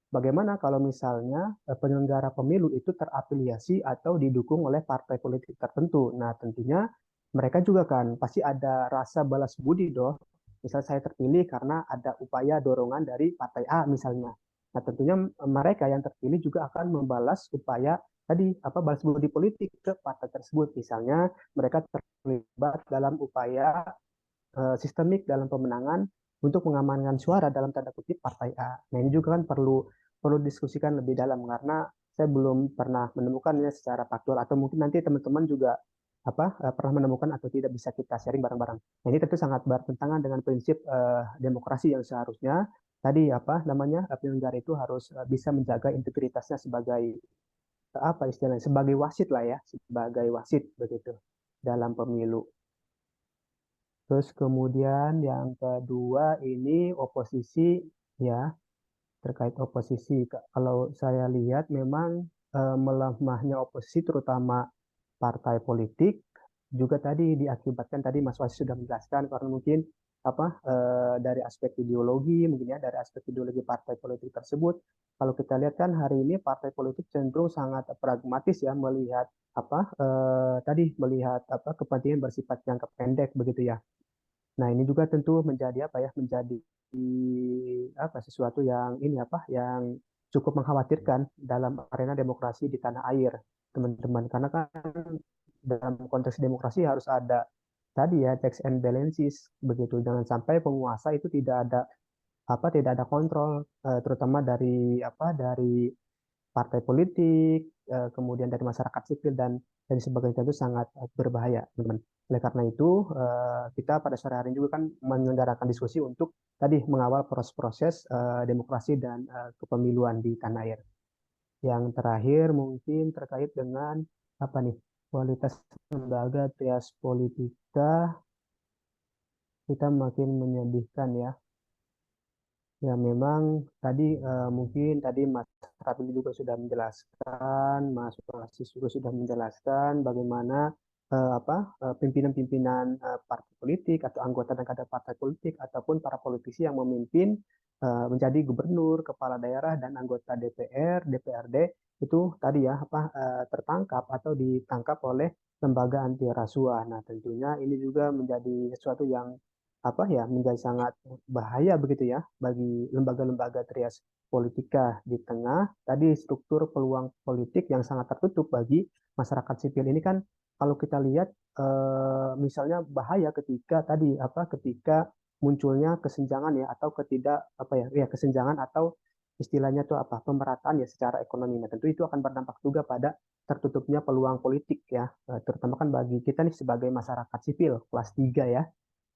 Bagaimana kalau misalnya penyelenggara pemilu itu terafiliasi atau didukung oleh partai politik tertentu? Nah, tentunya mereka juga kan pasti ada rasa balas budi Misal saya terpilih karena ada upaya dorongan dari partai A misalnya. Nah, tentunya mereka yang terpilih juga akan membalas upaya tadi balas budi politik ke partai tersebut. Misalnya mereka terlibat dalam upaya sistemik dalam pemenangan untuk mengamankan suara dalam tanda kutip partai A. Nah, ini juga kan perlu perlu diskusikan lebih dalam karena saya belum pernah menemukannya secara faktual atau mungkin nanti teman-teman juga pernah menemukan atau tidak bisa kita sharing bareng-bareng. Nah, ini tentu sangat bertentangan dengan prinsip demokrasi yang seharusnya tadi penyelenggara itu harus bisa menjaga integritasnya sebagai istilahnya sebagai wasit lah ya, sebagai wasit begitu dalam pemilu. Terus kemudian yang kedua ini oposisi ya, terkait oposisi. Kalau saya lihat memang melemahnya oposisi terutama partai politik juga tadi diakibatkan tadi Mas Wasi sudah menjelaskan karena mungkin dari aspek ideologi mungkin ya dari aspek ideologi partai politik tersebut. Kalau kita lihat kan hari ini partai politik cenderung sangat pragmatis ya melihat melihat kepentingan bersifat jangka pendek begitu ya. Nah, ini juga tentu menjadi menjadi sesuatu yang yang cukup mengkhawatirkan dalam arena demokrasi di tanah air, teman-teman. Karena kan dalam konteks demokrasi harus ada tadi ya checks and balances begitu. Jangan sampai penguasa itu tidak ada kontrol terutama dari partai politik, kemudian dari masyarakat sipil dan sebagainya itu sangat berbahaya, teman. Oleh karena itu, kita pada sore hari ini juga kan menyelenggarakan diskusi untuk tadi mengawal proses-proses demokrasi dan kepemiluan di tanah air. Yang terakhir mungkin terkait dengan kualitas lembaga trias politika kita makin menyedihkan ya. Ya memang tadi mungkin tadi Mas Raffi juga sudah menjelaskan, Mas Wasis juga sudah menjelaskan bagaimana pimpinan-pimpinan partai politik atau anggota dan kader partai politik ataupun para politisi yang memimpin menjadi gubernur, kepala daerah dan anggota DPR, DPRD itu tadi ya tertangkap atau ditangkap oleh lembaga anti rasuah. Nah, tentunya ini juga menjadi sesuatu yang menjadi sangat bahaya begitu ya bagi lembaga-lembaga trias politika di tengah tadi struktur peluang politik yang sangat tertutup bagi masyarakat sipil ini kan kalau kita lihat misalnya bahaya ketika munculnya kesenjangan ya atau kesenjangan atau istilahnya tuh pemerataan ya secara ekonomi. Nah, tentu itu akan berdampak juga pada tertutupnya peluang politik ya terutama kan bagi kita nih sebagai masyarakat sipil kelas 3 ya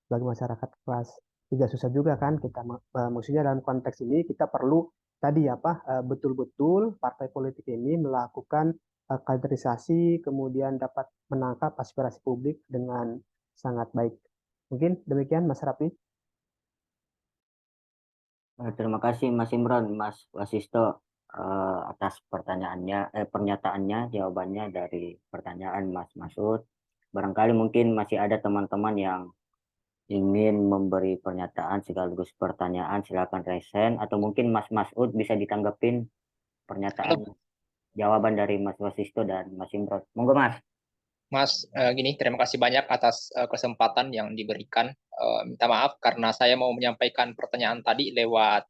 bagi masyarakat kelas 3 susah juga kan kita maksudnya dalam konteks ini kita perlu tadi betul-betul partai politik ini melakukan kaderisasi kemudian dapat menangkap aspirasi publik dengan sangat baik. Mungkin demikian Mas Rapi. Terima kasih Mas Imron, Mas Wasisto atas pernyataannya, jawabannya dari pertanyaan Mas Masud. Barangkali mungkin masih ada teman-teman yang ingin memberi pernyataan sekaligus pertanyaan, silakan resen atau mungkin Mas Masud bisa ditanggapin pernyataan jawaban dari Mas Wasisto dan Mas Imron. Monggo Mas. Mas, terima kasih banyak atas kesempatan yang diberikan. Minta maaf karena saya mau menyampaikan pertanyaan tadi lewat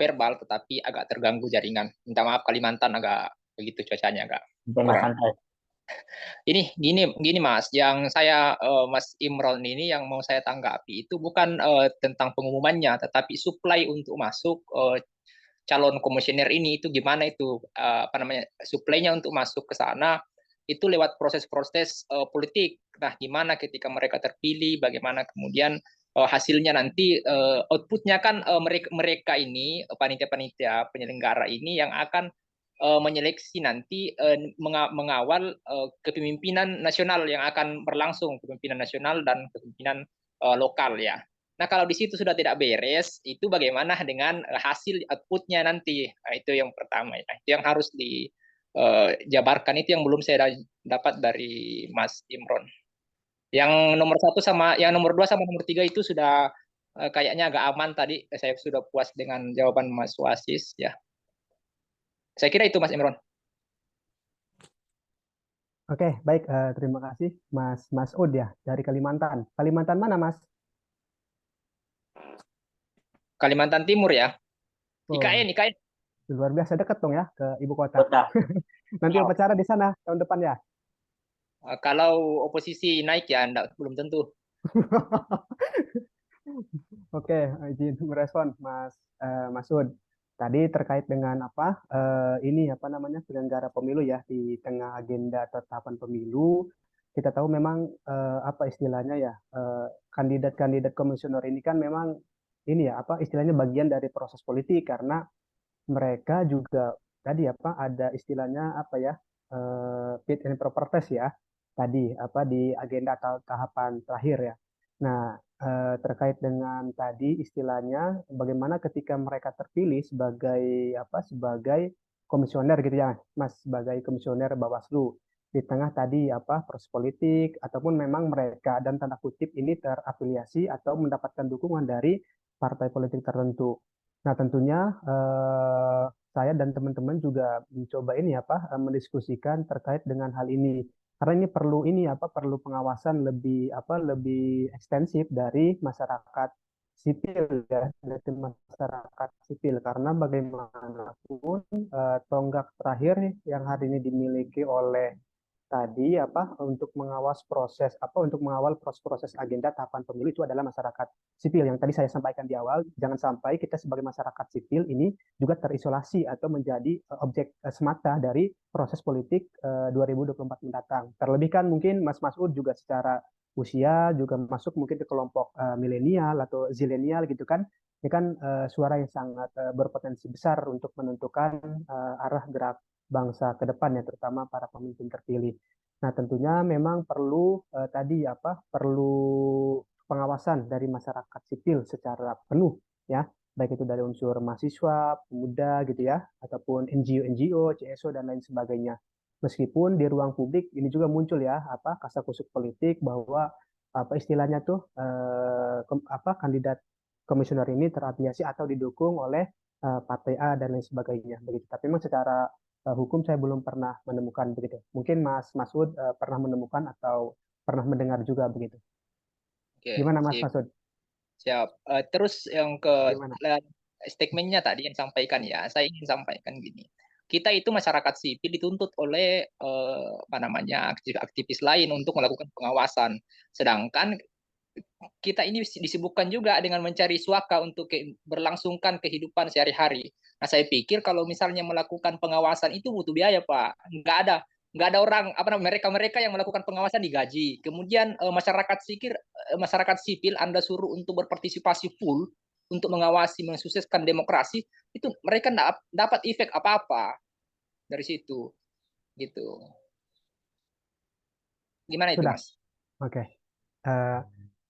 verbal, tetapi agak terganggu jaringan. Minta maaf Kalimantan agak begitu cuacanya agak kurang. Ini gini Mas, yang saya Mas Imron ini yang mau saya tanggapi itu bukan tentang pengumumannya, tetapi supply untuk masuk calon komisioner ini itu gimana itu supply-nya untuk masuk ke sana itu lewat proses-proses politik. Nah, gimana ketika mereka terpilih, bagaimana kemudian hasilnya nanti outputnya kan mereka ini panitia-panitia penyelenggara ini yang akan menyeleksi nanti mengawal kepemimpinan nasional yang akan berlangsung, kepemimpinan nasional dan kepemimpinan lokal ya. Nah, kalau di situ sudah tidak beres, itu bagaimana dengan hasil outputnya nanti? Nah, itu yang pertama ya. Itu yang harus dijabarkan, itu yang belum saya dapat dari Mas Imron. Yang nomor 1 sama yang nomor 2 sama nomor 3 itu sudah kayaknya agak aman tadi. Saya sudah puas dengan jawaban Mas Wasis ya. Saya kira itu Mas Imron. Oke, baik. Terima kasih Mas Ud ya dari Kalimantan. Kalimantan mana Mas? Kalimantan Timur ya. Oh, IKN. luar biasa dekat dong ya ke ibu kota. Kota. Nanti upacara di sana tahun depan ya. Kalau oposisi naik ya belum tentu. Oke, izin merespon Mas Ud. Tadi terkait dengan apa ini apa namanya penyelenggara pemilu ya di tengah agenda tahapan pemilu, kita tahu memang apa istilahnya ya kandidat-kandidat komisioner ini kan memang ini ya apa istilahnya bagian dari proses politik karena mereka juga tadi apa ada istilahnya apa ya fit and proper test ya tadi apa di agenda atau tahapan terakhir ya. Nah, terkait dengan tadi istilahnya bagaimana ketika mereka terpilih sebagai apa sebagai komisioner gitu ya Mas sebagai komisioner Bawaslu di tengah tadi apa proses politik ataupun memang mereka dan tanda kutip ini terafiliasi atau mendapatkan dukungan dari partai politik tertentu. Nah, tentunya saya dan teman-teman juga mencoba ini apa mendiskusikan terkait dengan hal ini karena ini perlu pengawasan lebih lebih ekstensif dari masyarakat sipil ya dari masyarakat sipil karena bagaimanapun tonggak terakhir yang hari ini dimiliki oleh tadi apa untuk mengawal proses-proses agenda tahapan pemilu itu adalah masyarakat sipil yang tadi saya sampaikan di awal jangan sampai kita sebagai masyarakat sipil ini juga terisolasi atau menjadi objek semata dari proses politik 2024 mendatang terlebih kan mungkin Mas Masud juga secara usia juga masuk mungkin ke kelompok milenial atau zilenial gitu kan ini kan suara yang sangat berpotensi besar untuk menentukan arah gerak bangsa ke depan ya terutama para pemimpin terpilih. Nah, tentunya memang perlu perlu pengawasan dari masyarakat sipil secara penuh ya, baik itu dari unsur mahasiswa, pemuda gitu ya, ataupun NGO, CSO dan lain sebagainya. Meskipun di ruang publik ini juga muncul ya kasakusuk politik bahwa apa istilahnya tuh kandidat komisioner ini terafiliasi atau didukung oleh partai A dan lain sebagainya begitu. Tapi memang secara hukum saya belum pernah menemukan begitu. Mungkin Mas Masud pernah menemukan atau pernah mendengar juga begitu. Oke, Gimana Mas sip. Masud? Siap. Terus yang ke Gimana? statementnya tadi yang sampaikan ya, saya ingin sampaikan gini. Kita itu masyarakat sipil dituntut oleh aktivis lain untuk melakukan pengawasan. Sedangkan kita ini disibukkan juga dengan mencari suaka untuk berlangsungkan kehidupan sehari-hari. Nah, saya pikir kalau misalnya melakukan pengawasan itu butuh biaya, Pak. Nggak ada orang mereka yang melakukan pengawasan digaji. Kemudian masyarakat sipil Anda suruh untuk berpartisipasi full untuk mengawasi mensukseskan demokrasi itu mereka nggak dapat efek apa-apa dari situ gitu. Gimana itu, Sudah. Mas? Oke.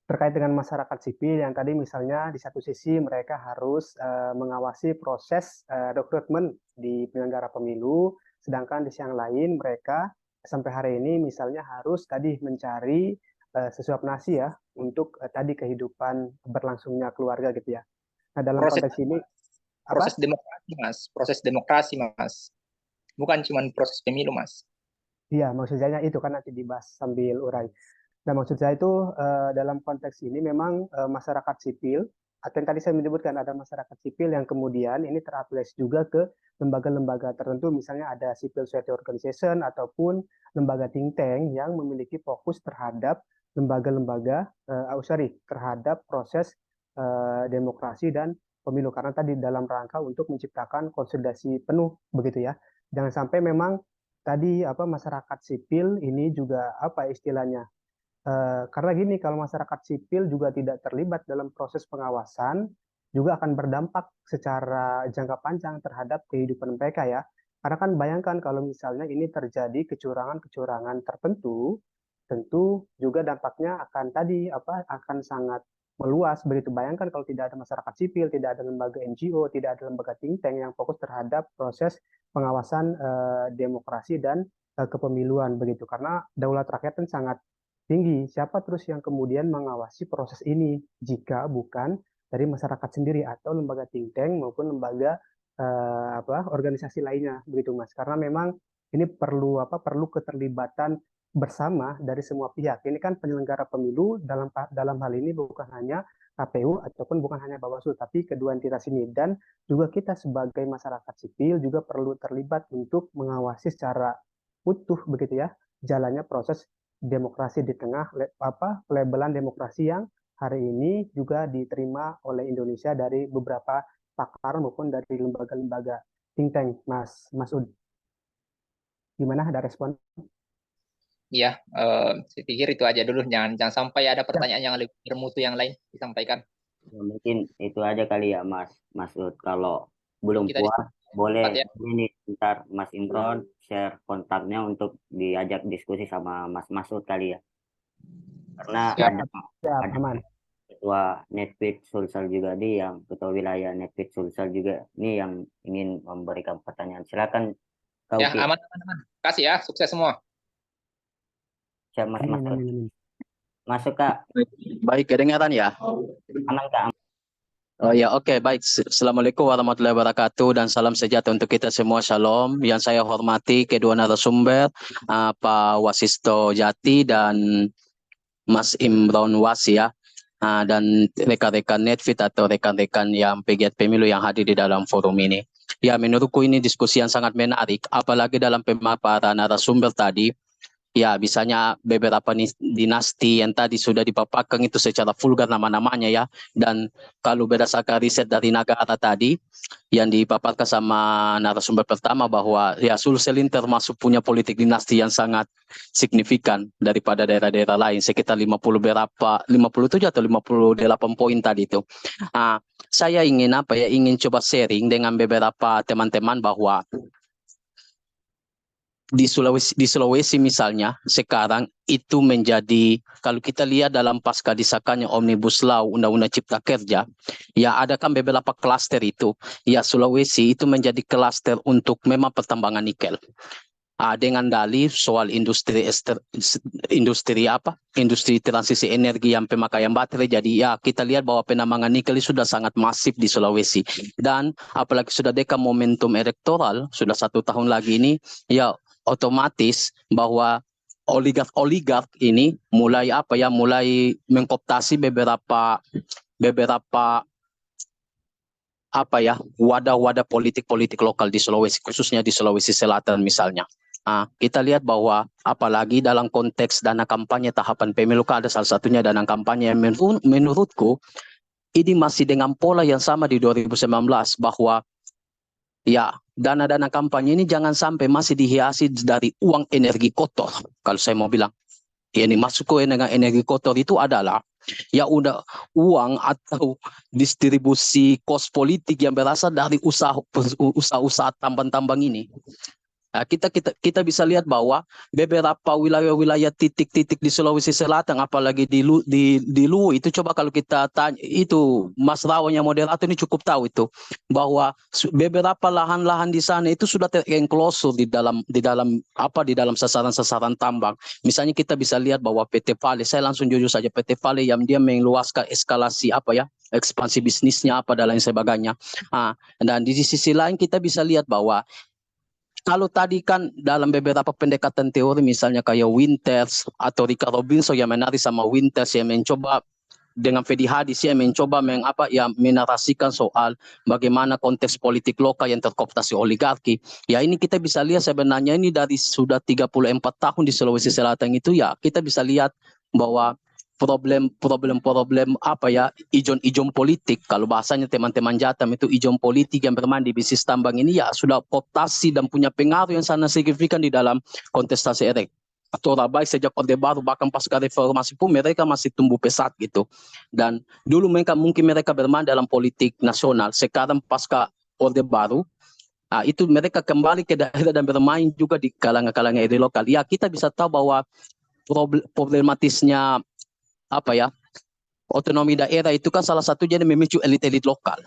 Terkait dengan masyarakat sipil yang tadi misalnya di satu sisi mereka harus mengawasi proses rekrutmen di penyelenggara pemilu, sedangkan di sisi yang lain mereka sampai hari ini misalnya harus tadi mencari sesuap nasi ya untuk tadi kehidupan berlangsungnya keluarga gitu ya. Nah, dalam konteks ini proses demokrasi, Mas. Proses demokrasi, Mas. Bukan cuma proses pemilu, Mas. Iya, maksud saya itu kan nanti dibahas sambil urai. Nah, maksud saya itu dalam konteks ini memang masyarakat sipil, atau yang tadi saya menyebutkan ada masyarakat sipil yang kemudian ini terafiliasi juga ke lembaga-lembaga tertentu, misalnya ada civil society organization ataupun lembaga think tank yang memiliki fokus terhadap lembaga-lembaga, terhadap proses demokrasi dan pemilu. Karena tadi dalam rangka untuk menciptakan konsolidasi penuh, begitu ya. Jangan sampai memang tadi masyarakat sipil ini juga istilahnya karena gini kalau masyarakat sipil juga tidak terlibat dalam proses pengawasan juga akan berdampak secara jangka panjang terhadap kehidupan mereka ya karena kan bayangkan kalau misalnya ini terjadi kecurangan-kecurangan tertentu tentu juga dampaknya akan akan sangat meluas begitu bayangkan kalau tidak ada masyarakat sipil tidak ada lembaga NGO tidak ada lembaga think tank yang fokus terhadap proses pengawasan demokrasi dan kepemiluan begitu karena daulat rakyat kan sangat tinggi. Siapa terus yang kemudian mengawasi proses ini jika bukan dari masyarakat sendiri atau lembaga think tank maupun lembaga organisasi lainnya begitu Mas. Karena memang ini perlu keterlibatan bersama dari semua pihak. Ini kan penyelenggara pemilu dalam hal ini bukan hanya KPU ataupun bukan hanya Bawaslu, tapi kedua entitas ini. Dan juga kita sebagai masyarakat sipil juga perlu terlibat untuk mengawasi secara utuh begitu ya jalannya proses demokrasi di tengah pelabelan demokrasi yang hari ini juga diterima oleh Indonesia dari beberapa pakar maupun dari lembaga-lembaga think tank. Mas Ud, gimana, ada respon? Iya, saya pikir itu aja dulu. Jangan sampai ada pertanyaan yang lebih bermutu yang lain disampaikan. Ya, mungkin itu aja kali ya Mas Masud. Kalau belum Kita puas, boleh ya. ini ntar Mas Imron share kontaknya untuk diajak diskusi sama Mas Masud kali ya. Karena Siap. ada Aman. ketua Netfit Sulsel juga yang ketua wilayah Netfit Sulsel juga nih yang ingin memberikan pertanyaan. Silakan Kak Ya, Uki. aman. Kasih ya, sukses semua. Siap Mas Amin, Masud. amin, amin. Masuk Kak. Baik, kedengaran ya? Aman Kak. Oh ya, oke, baik. Assalamualaikum warahmatullahi wabarakatuh dan salam sejahtera untuk kita semua. Shalom. Yang saya hormati kedua narasumber, Pak Wasisto Jati dan Mas Imron Wasi ya, dan rekan-rekan Netfit atau rekan-rekan yang pegiat pemilu yang hadir di dalam forum ini. Ya, menurutku ini diskusi yang sangat menarik, apalagi dalam pemaparan narasumber tadi. Ya, misalnya beberapa dinasti yang tadi sudah dipaparkan itu secara vulgar nama-namanya ya. Dan kalau berdasarkan riset dari negara tadi yang dipaparkan sama narasumber pertama bahwa ya Sulsel ini termasuk punya politik dinasti yang sangat signifikan daripada daerah-daerah lain, sekitar 57 atau 58 poin tadi itu. Saya ingin ingin coba sharing dengan beberapa teman-teman bahwa di Sulawesi misalnya sekarang itu menjadi, kalau kita lihat dalam pasca disahkannya Omnibus Law Undang-Undang Cipta Kerja, ya ada kan beberapa klaster itu, ya Sulawesi itu menjadi klaster untuk memang pertambangan nikel. Dengan dalih soal industri transisi energi yang pemakaian baterai. Jadi ya kita lihat bahwa penambangan nikel sudah sangat masif di Sulawesi, dan apalagi sudah dekat momentum elektoral, sudah 1 tahun lagi ini, ya otomatis bahwa oligark ini mulai mengkooptasi beberapa wadah-wadah politik lokal di Sulawesi, khususnya di Sulawesi Selatan misalnya. Kita lihat bahwa apalagi dalam konteks dana kampanye tahapan pemilu, ada salah satunya dana kampanye yang menurutku ini masih dengan pola yang sama di 2019, bahwa ya dana-dana kampanye ini jangan sampai masih dihiasi dari uang energi kotor. Kalau saya mau bilang, ini masuk ke dengan energi kotor itu adalah ya udah uang atau distribusi kos politik yang berasal dari usaha tambang-tambang ini. Kita bisa lihat bahwa beberapa wilayah-wilayah titik-titik di Sulawesi Selatan, apalagi di Luwu itu, coba kalau kita tanya itu, Mas Rawan yang moderator ini cukup tahu itu, bahwa beberapa lahan-lahan di sana itu sudah terenklosur di dalam sasaran-sasaran tambang. Misalnya kita bisa lihat bahwa PT Vale, saya langsung jujur saja, PT Vale yang dia meluaskan eskalasi ekspansi bisnisnya dan lain sebagainya. Dan di sisi lain kita bisa lihat bahwa kalau tadi kan dalam beberapa pendekatan teori, misalnya kayak Winters atau Rika Robinson yang menarik sama Winters yang mencoba dengan Fedi Hadis yang mencoba menarasikan soal bagaimana konteks politik lokal yang terkooptasi oligarki. Ya ini kita bisa lihat sebenarnya ini dari sudah 34 tahun di Sulawesi Selatan itu, ya kita bisa lihat bahwa problem ijon politik, kalau bahasanya teman-teman Jatam itu ijon politik yang bermain di bisnis tambang ini ya sudah kooptasi dan punya pengaruh yang sangat signifikan di dalam kontestasi atau baik sejak Orde Baru, bahkan pasca reformasi pun mereka masih tumbuh pesat gitu. Dan dulu mungkin mereka bermain dalam politik nasional, sekarang pasca Orde Baru itu mereka kembali ke daerah dan bermain juga di kalangan-kalangan elit lokal. Ya kita bisa tahu bahwa problematisnya otonomi daerah itu kan salah satunya memicu elit-elit lokal.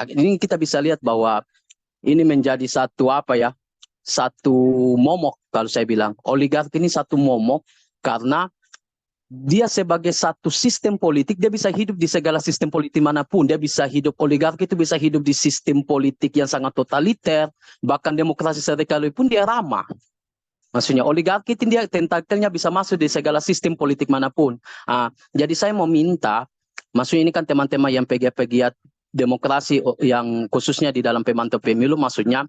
Ini kita bisa lihat bahwa ini menjadi satu momok, kalau saya bilang oligarki ini satu momok, karena dia sebagai satu sistem politik, dia bisa hidup di segala sistem politik manapun. Dia bisa hidup, oligarki itu bisa hidup di sistem politik yang sangat totaliter, bahkan demokrasi sekalipun dia ramah. Maksudnya oligarki dia tentakelnya bisa masuk di segala sistem politik manapun. Jadi saya mau minta Maksudnya ini kan teman-teman yang pegiat-pegiat demokrasi yang khususnya di dalam pemantau pemilu, maksudnya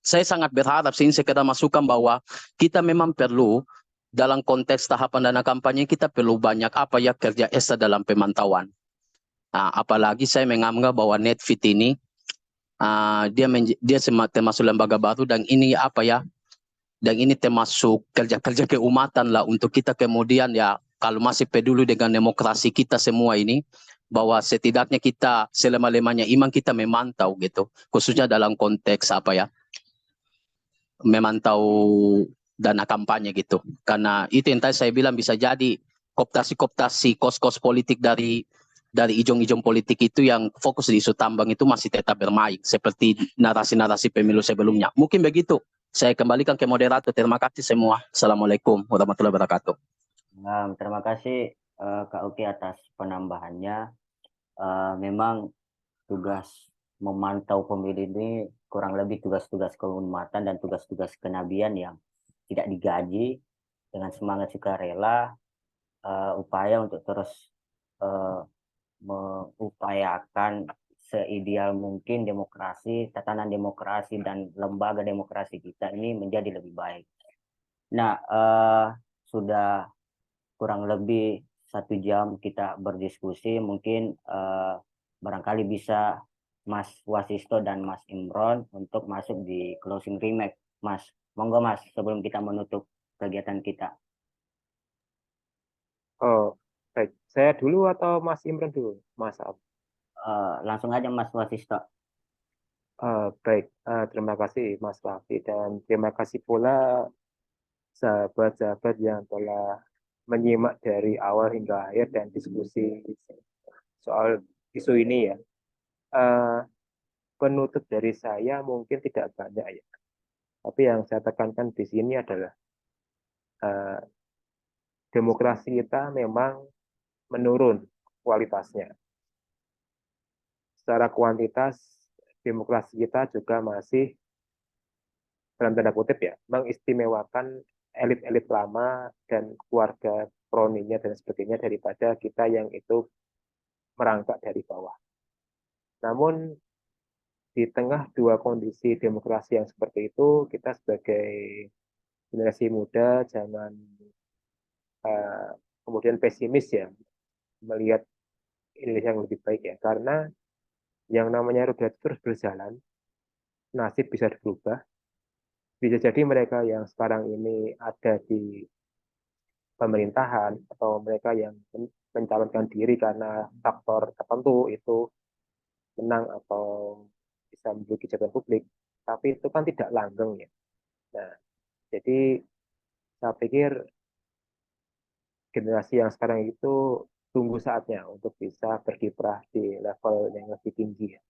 saya sangat berharap sih sekedar masukan bahwa kita memang perlu dalam konteks tahapan dana kampanye kita perlu banyak apa ya kerja ekstra dalam pemantauan. Nah, apalagi saya menganggap bahwa Netfit ini dia termasuk lembaga baru dan ini apa ya, dan ini termasuk kerja-kerja keumatan lah untuk kita kemudian ya kalau masih peduli dengan demokrasi kita semua ini, bahwa setidaknya kita selama-lamanya iman kita memantau gitu, khususnya dalam konteks apa ya, memantau dana kampanye gitu. Karena itu yang tadi saya bilang bisa jadi kooptasi-kooptasi kos-kos politik dari ijong-ijong politik itu yang fokus di isu tambang itu masih tetap bermain seperti narasi-narasi pemilu sebelumnya. Mungkin begitu. Saya kembalikan ke moderator. Terima kasih semua. Assalamualaikum warahmatullahi wabarakatuh. Terima kasih Kak Uki atas penambahannya. Memang tugas memantau pemilu ini kurang lebih tugas-tugas keumatan dan tugas-tugas kenabian yang tidak digaji, dengan semangat sukarela, upaya untuk terus mengupayakan seideal mungkin demokrasi, tatanan demokrasi dan lembaga demokrasi kita ini menjadi lebih baik. Nah, sudah kurang lebih 1 jam kita berdiskusi, mungkin barangkali bisa Mas Wasisto dan Mas Imron untuk masuk di closing remark. Mas, monggo Mas, sebelum kita menutup kegiatan kita. Oh, baik. Saya dulu atau Mas Imran dulu? Maaf. Langsung aja Mas Wasisto. Baik, terima kasih Mas Raffi dan terima kasih pula sahabat-sahabat yang telah menyimak dari awal hingga akhir dan diskusi soal isu ini ya. Penutup dari saya mungkin tidak banyak ya, tapi yang saya tekankan di sini adalah demokrasi kita memang menurun kualitasnya. Secara kuantitas, demokrasi kita juga masih dalam tanda kutip ya, mengistimewakan elit-elit lama dan keluarga kroninya dan sebagainya daripada kita yang itu merangkak dari bawah. Namun di tengah dua kondisi demokrasi yang seperti itu, kita sebagai generasi muda jangan kemudian pesimis ya melihat Indonesia yang lebih baik ya, karena yang namanya roda terus berjalan, nasib bisa berubah. Bisa jadi mereka yang sekarang ini ada di pemerintahan atau mereka yang mencalonkan diri karena faktor tertentu itu menang atau bisa menduduki jabatan publik, tapi itu kan tidak langgeng ya. Nah, jadi saya pikir generasi yang sekarang itu tunggu saatnya untuk bisa berkiprah di level yang lebih tinggi ya.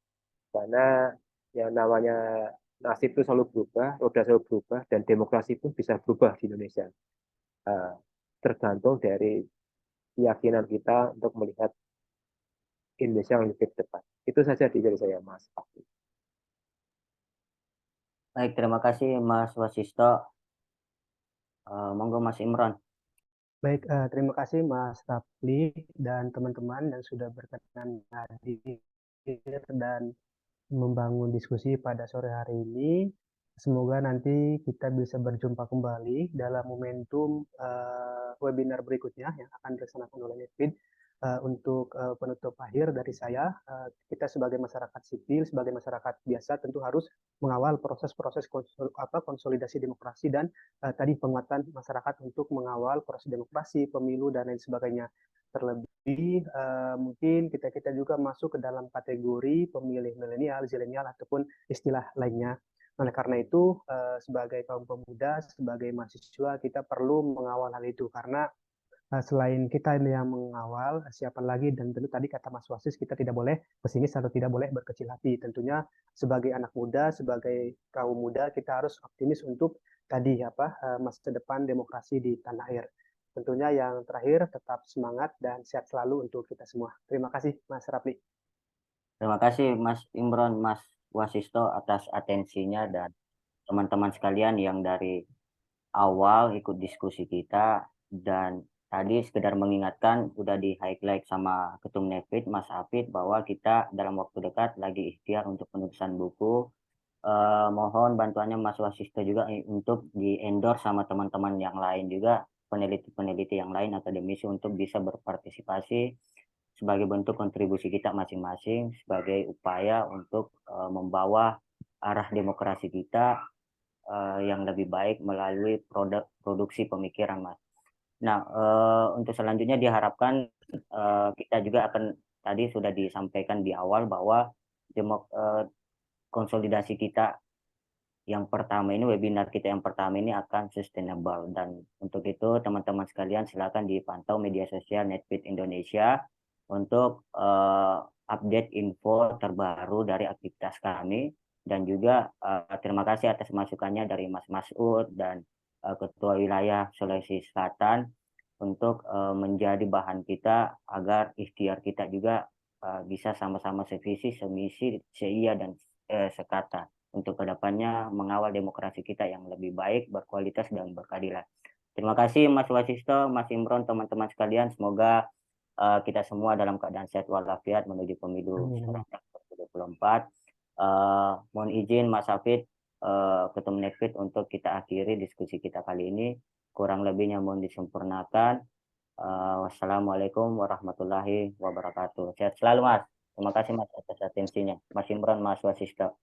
Karena yang namanya nasib itu selalu berubah, roda selalu berubah, dan demokrasi pun bisa berubah di Indonesia. Tergantung dari keyakinan kita untuk melihat Indonesia yang lebih depan. Itu saja dari saya, Mas. Baik, terima kasih Mas Wasisto. Monggo Mas Imron. Baik, terima kasih Mas Rafli dan teman-teman yang sudah berkenan hadir dan membangun diskusi pada sore hari ini. Semoga nanti kita bisa berjumpa kembali dalam momentum webinar berikutnya yang akan dilaksanakan oleh Netfit. Untuk penutup akhir dari saya, kita sebagai masyarakat sipil, sebagai masyarakat biasa tentu harus mengawal proses-proses konsolidasi demokrasi dan tadi penguatan masyarakat untuk mengawal proses demokrasi, pemilu, dan lain sebagainya. Terlebih mungkin kita juga masuk ke dalam kategori pemilih milenial, zilenial, ataupun istilah lainnya. Oleh karena itu, sebagai kaum pemuda, sebagai mahasiswa, kita perlu mengawal hal itu. Karena selain kita yang mengawal, siapa lagi, dan tentu tadi kata Mas Wasis, kita tidak boleh pesimis atau tidak boleh berkecil hati. Tentunya sebagai anak muda, sebagai kaum muda, kita harus optimis untuk tadi masa depan demokrasi di tanah air. Tentunya yang terakhir, tetap semangat dan sehat selalu untuk kita semua. Terima kasih, Mas Rafli. Terima kasih Mas Imron, Mas Wasisto atas atensinya dan teman-teman sekalian yang dari awal ikut diskusi kita dan tadi sekedar mengingatkan, udah di highlight sama Ketum Nepit, Mas Hafid, bahwa kita dalam waktu dekat lagi ikhtiar untuk penulisan buku. Mohon bantuannya Mas Wasisto juga untuk di endorse sama teman-teman yang lain juga, peneliti-peneliti yang lain, akademisi, untuk bisa berpartisipasi sebagai bentuk kontribusi kita masing-masing sebagai upaya untuk membawa arah demokrasi kita yang lebih baik melalui produksi pemikiran, Mas. Nah, untuk selanjutnya diharapkan kita juga akan, tadi sudah disampaikan di awal bahwa konsolidasi kita yang pertama ini, webinar kita yang pertama ini akan sustainable, dan untuk itu teman-teman sekalian silakan dipantau media sosial Netfeed Indonesia untuk update info terbaru dari aktivitas kami, dan juga terima kasih atas masukannya dari Mas Masud dan Ketua Wilayah Sulawesi Selatan untuk menjadi bahan kita agar ikhtiar kita juga bisa sama-sama sevisi, semisi, seia, dan sekata untuk kedepannya mengawal demokrasi kita yang lebih baik, berkualitas, dan berkeadilan. Terima kasih Mas Wasisto, Mas Imron, teman-teman sekalian. Semoga kita semua dalam keadaan sehat walafiat menuju pemilu serentak 2024. Mohon izin Mas Hafid, Ketum Nepit, untuk kita akhiri diskusi kita kali ini. Kurang lebihnya mohon disempurnakan. Wassalamualaikum warahmatullahi wabarakatuh. Sehat selalu Mas. Terima kasih Mas atas atensinya. Mas Imron, Mas Wasisto.